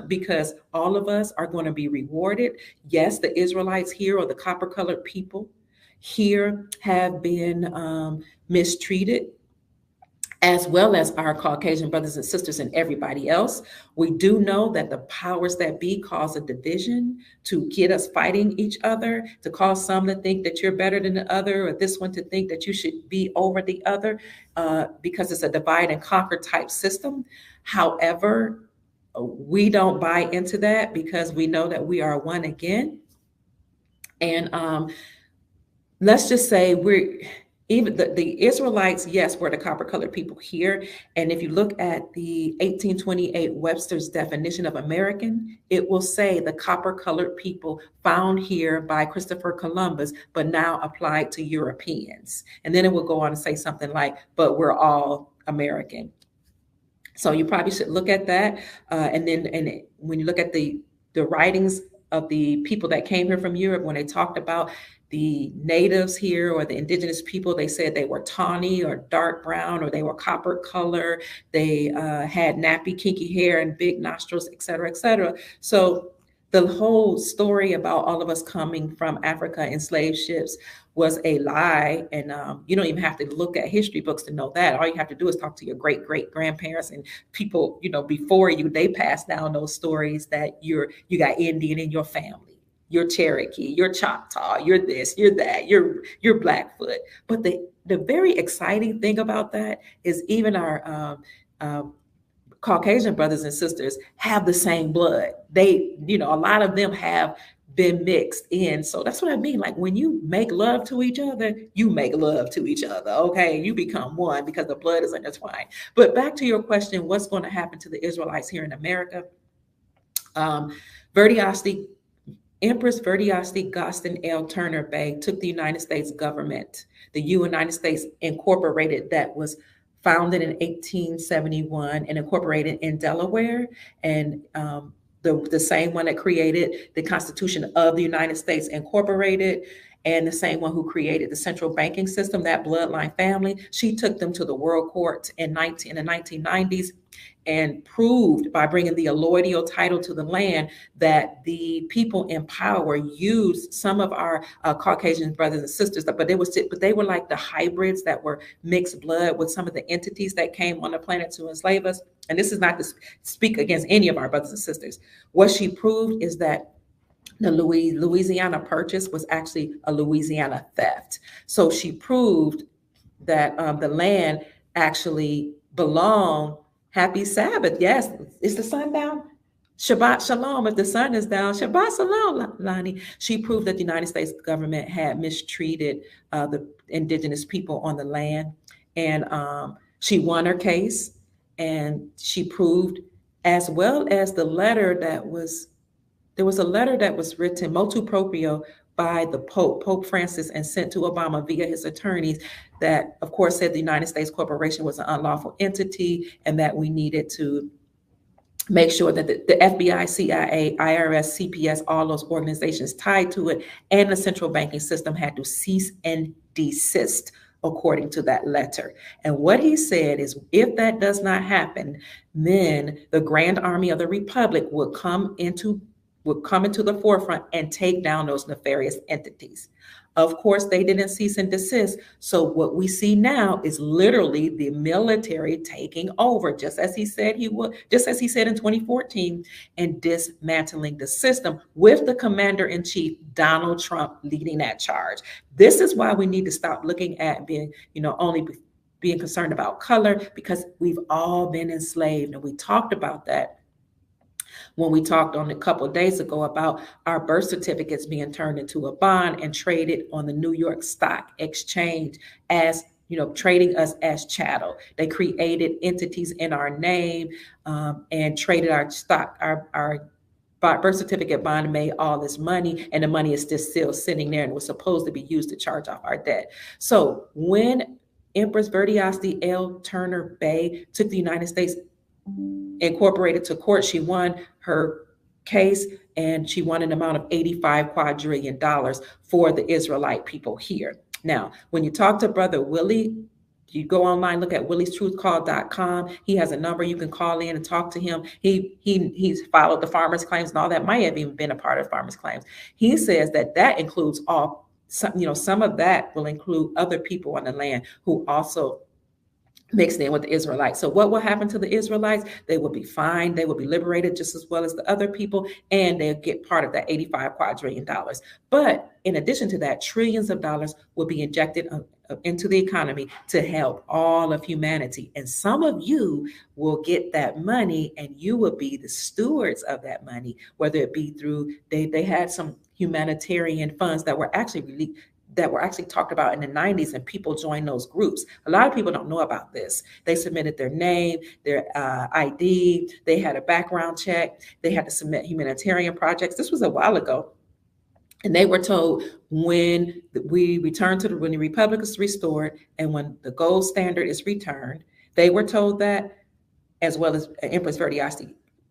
because all of us are going to be rewarded. Yes, the Israelites here, or the copper colored people here, have been mistreated. as well as our Caucasian brothers and sisters and everybody else. We do know that the powers that be cause a division to get us fighting each other, to cause some to think that you're better than the other, or this one to think that you should be over the other, because it's a divide and conquer type system. However, we don't buy into that because we know that we are one again. And let's just say we're even the Israelites, yes, were the copper colored people here. And if you look at the 1828 Webster's definition of American, it will say the copper colored people found here by Christopher Columbus, but now applied to Europeans. And then it will go on to say something like, but we're all American. So you probably should look at that. And when you look at the writings of the people that came here from Europe, when they talked about the natives here or the indigenous people, they said they were tawny or dark brown, or they were copper color. They had nappy, kinky hair and big nostrils, et cetera, et cetera. So the whole story about all of us coming from Africa in slave ships was a lie. And you don't even have to look at history books to know that. All you have to do is talk to your great great grandparents and people, before you. They passed down those stories that you got Indian in your family, you're Cherokee, you're Choctaw, you're this, you're that, you're Blackfoot. But the very exciting thing about that is even our Caucasian brothers and sisters have the same blood. They, a lot of them have been mixed in. So that's what I mean. Like when you make love to each other, you make love to each other. Okay. You become one because the blood is intertwined. But back to your question, what's going to happen to the Israelites here in America? Empress Verdiasti Gostin L. Turner Bay took the United States government, the United States Incorporated, that was founded in 1871 and incorporated in Delaware, and the same one that created the Constitution of the United States Incorporated, and the same one who created the central banking system, that bloodline family. She took them to the World Court in the 1990s and proved by bringing the allodial title to the land that the people in power used some of our Caucasian brothers and sisters, but they were like the hybrids that were mixed blood with some of the entities that came on the planet to enslave us. And this is not to speak against any of our brothers and sisters. What she proved is that the Louisiana Purchase was actually a Louisiana theft. So she proved that the land actually belonged. Happy Sabbath. Yes. Is the sun down? Shabbat Shalom. If the sun is down, Shabbat Shalom, Lonnie. She proved that the United States government had mistreated the indigenous people on the land. And she won her case. And she proved, as well as the letter there was a letter that was written motu proprio by the Pope Francis, and sent to Obama via his attorneys, that of course said the United States Corporation was an unlawful entity, and that we needed to make sure that the FBI, CIA, IRS, CPS, all those organizations tied to it, and the central banking system had to cease and desist according to that letter. And what he said is, if that does not happen, then the Grand Army of the Republic would come into the forefront and take down those nefarious entities. Of course, they didn't cease and desist. So what we see now is literally the military taking over, just as he said he would, just as he said in 2014, and dismantling the system, with the commander-in-chief, Donald Trump, leading that charge. This is why we need to stop looking at being, only being concerned about color, because we've all been enslaved. And we talked about that when we talked on a couple of days ago about our birth certificates being turned into a bond and traded on the New York Stock Exchange as, trading us as chattel. They created entities in our name and traded our stock, our birth certificate bond, and made all this money, and the money is just still sitting there and was supposed to be used to charge off our debt. So when Empress Verdiasti L. Turner Bay took the United States Incorporated to court, she won her case, and she won an amount of $85 quadrillion for the Israelite people here. Now, when you talk to Brother Willie, you go online, look at williestruthcall.com. He has a number you can call in and talk to him. He's followed the farmers' claims and all that. Might have even been a part of farmers' claims. He says that includes all. Some of that will include other people on the land who also mixed in with the Israelites. So what will happen to the Israelites? They will be fine. They will be liberated just as well as the other people, and they'll get part of that $85 quadrillion. But in addition to that, trillions of dollars will be injected into the economy to help all of humanity. And some of you will get that money, and you will be the stewards of that money, whether it be through, they had some humanitarian funds that were actually talked about in the 90s, and people joined those groups. A lot of people don't know about this. They submitted their name, their ID, they had a background check, they had to submit humanitarian projects. This was a while ago. And they were told when we return to when the Republic is restored and when the gold standard is returned, they were told that, as well as Empress Verdi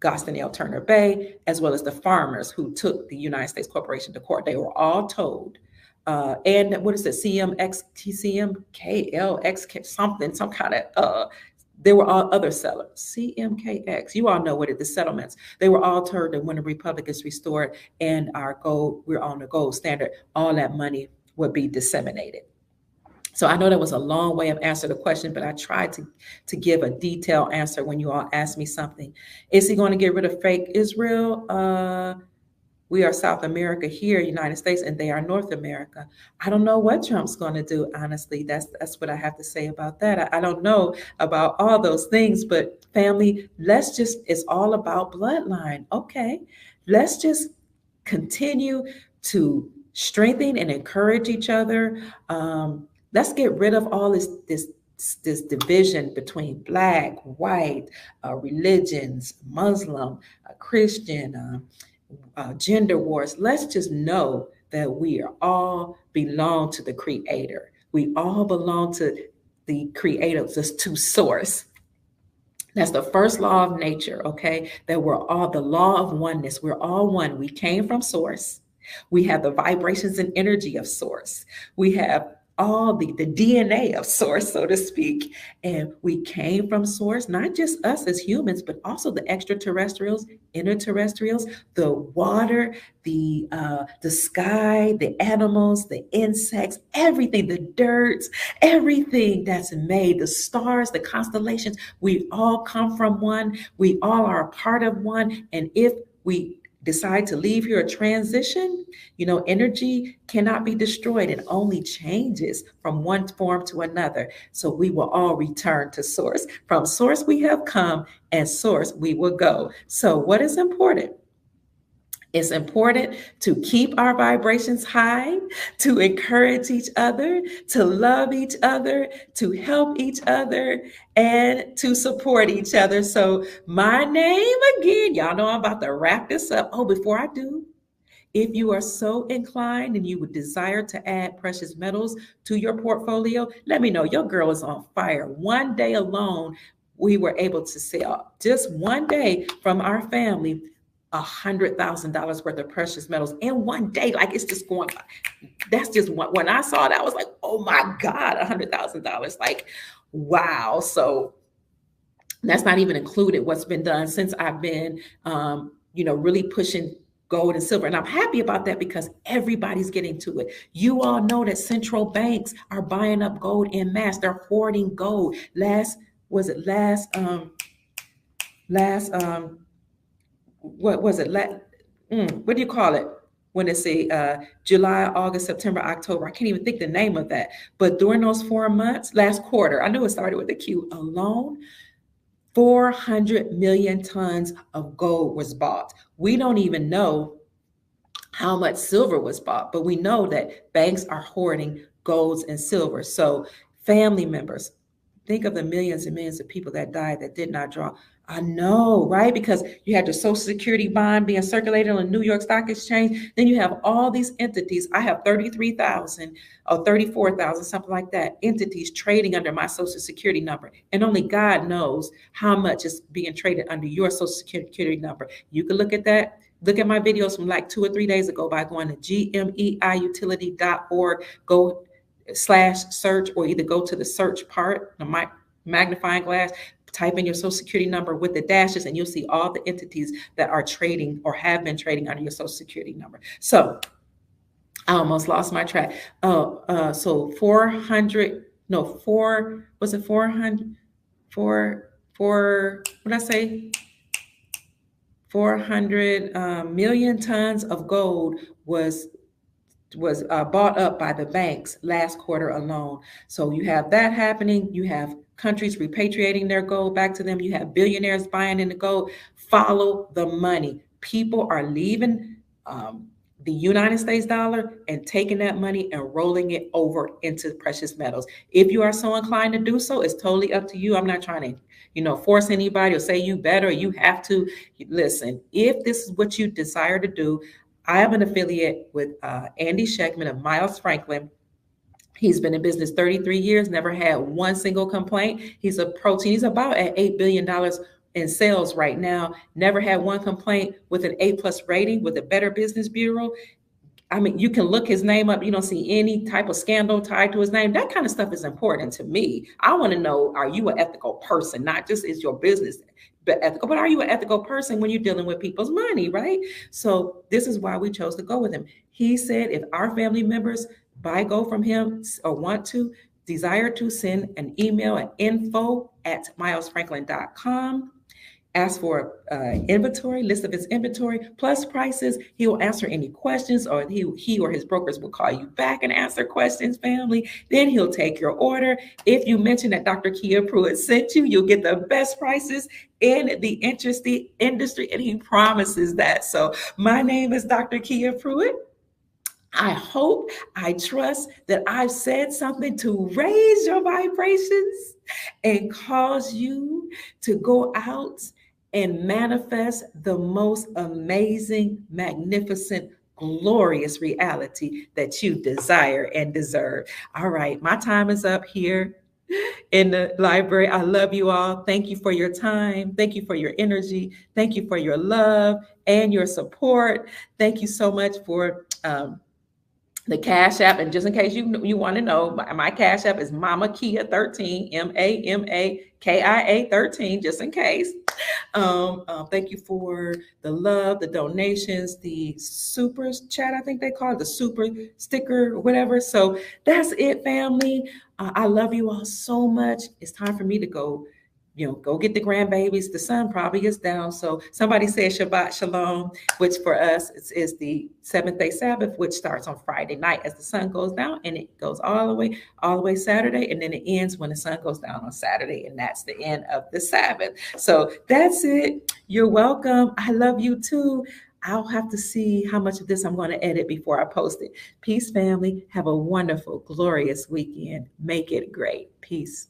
Gostinell Turner Bay, as well as the farmers who took the United States Corporation to court. They were all told. And what is it, CMKLX, something, some kind of, there were all other sellers, CMKX, you all know what it, the settlements. They were all told that when the Republic is restored and we're on the gold standard, all that money would be disseminated. So I know that was a long way of answering the question, but I tried to give a detailed answer when you all asked me something. Is he going to get rid of fake Israel? We are South America here, United States, and they are North America. I don't know what Trump's going to do, honestly. That's what I have to say about that. I don't know about all those things, but family, it's all about bloodline. Okay, let's just continue to strengthen and encourage each other. Let's get rid of all this division between Black, white, religions, Muslim, Christian, gender wars. Let's just know that we all belong to the Creator. We all belong to the Creator, to Source. That's the first law of nature, okay? That we're all the law of oneness. We're all one. We came from Source. We have the vibrations and energy of Source. We have all the DNA of Source, so to speak. And we came from Source, not just us as humans, but also the extraterrestrials, interterrestrials, the water, the sky, the animals, the insects, everything, the dirt, everything that's made, the stars, the constellations. We all come from one. We all are a part of one. And if we decide to leave here or transition, energy cannot be destroyed. It only changes from one form to another. So we will all return to Source. From Source we have come, and Source we will go. So what is important? It's important to keep our vibrations high, to encourage each other, to love each other, to help each other, and to support each other. So my name again, y'all know I'm about to wrap this up. Oh, before I do, if you are so inclined and you would desire to add precious metals to your portfolio, let me know. Your girl is on fire. One day alone, we were able to sell, just one day from our family, $100,000 worth of precious metals in one day. Like, it's just going, that's just one. When I saw that, I was like, oh my God, $100,000. Like, wow. So that's not even included what's been done since I've been, really pushing gold and silver. And I'm happy about that because everybody's getting to it. You all know that central banks are buying up gold en masse. They're hoarding gold. What do you call it? When it's July, August, September, October, I can't even think the name of that. But during those 4 months, last quarter, I knew it started with a Q alone, 400 million tons of gold was bought. We don't even know how much silver was bought, but we know that banks are hoarding golds and silver. So family members, think of the millions and millions of people that died that did not draw. I know, right? Because you had the Social Security bond being circulated on the New York Stock Exchange. Then you have all these entities. I have 33,000 or 34,000, something like that, entities trading under my Social Security number. And only God knows how much is being traded under your Social Security number. You can look at that. Look at my videos from like 2 or 3 days ago by going to gmeiutility.org, go /search, or either go to the search part, the magnifying glass, type in your Social Security number with the dashes, and you'll see all the entities that are trading or have been trading under your Social Security number. So I almost lost my track. So 400, no, 4, was it 400? what did I say? 400 million tons of gold was bought up by the banks last quarter alone. So you have that happening. You have countries repatriating their gold back to them. You have billionaires buying into gold. Follow the money. People are leaving the United States dollar and taking that money and rolling it over into precious metals. If you are so inclined to do so, it's totally up to you. I'm not trying to, force anybody or say you better, you have to. Listen, if this is what you desire to do, I have an affiliate with Andy Scheckman of Miles Franklin. He's been in business 33 years, never had one single complaint. He's about at $8 billion in sales right now, never had one complaint, with an A+ rating with a Better Business Bureau. I mean, you can look his name up. You don't see any type of scandal tied to his name. That kind of stuff is important to me. I want to know, are you an ethical person? Not just is your business ethical, but are you an ethical person when you're dealing with people's money, right? So this is why we chose to go with him. He said if our family members buy gold from him or desire to, send an email at info@milesfranklin.com. Ask for inventory, list of his inventory, plus prices. He will answer any questions, or he or his brokers will call you back and answer questions, family. Then he'll take your order. If you mention that Dr. Kia Pruitt sent you, you'll get the best prices in the industry, and he promises that. So my name is Dr. Kia Pruitt. I hope, I trust that I've said something to raise your vibrations and cause you to go out and manifest the most amazing, magnificent, glorious reality that you desire and deserve. All right, my time is up here in the library. I love you all. Thank you for your time. Thank you for your energy. Thank you for your love and your support. Thank you so much for the Cash App. And just in case you want to know, my Cash App is Mama Kia 13, MAMAKIA 13, just in case. Thank you for the love, the donations, the super chat, I think they call it, the super sticker, whatever. So that's it, family. I love you all so much. It's time for me to go get the grandbabies. The sun probably is down. So somebody said Shabbat Shalom, which for us is the seventh day Sabbath, which starts on Friday night as the sun goes down, and it goes all the way Saturday. And then it ends when the sun goes down on Saturday. And that's the end of the Sabbath. So that's it. You're welcome. I love you too. I'll have to see how much of this I'm going to edit before I post it. Peace, family. Have a wonderful, glorious weekend. Make it great. Peace.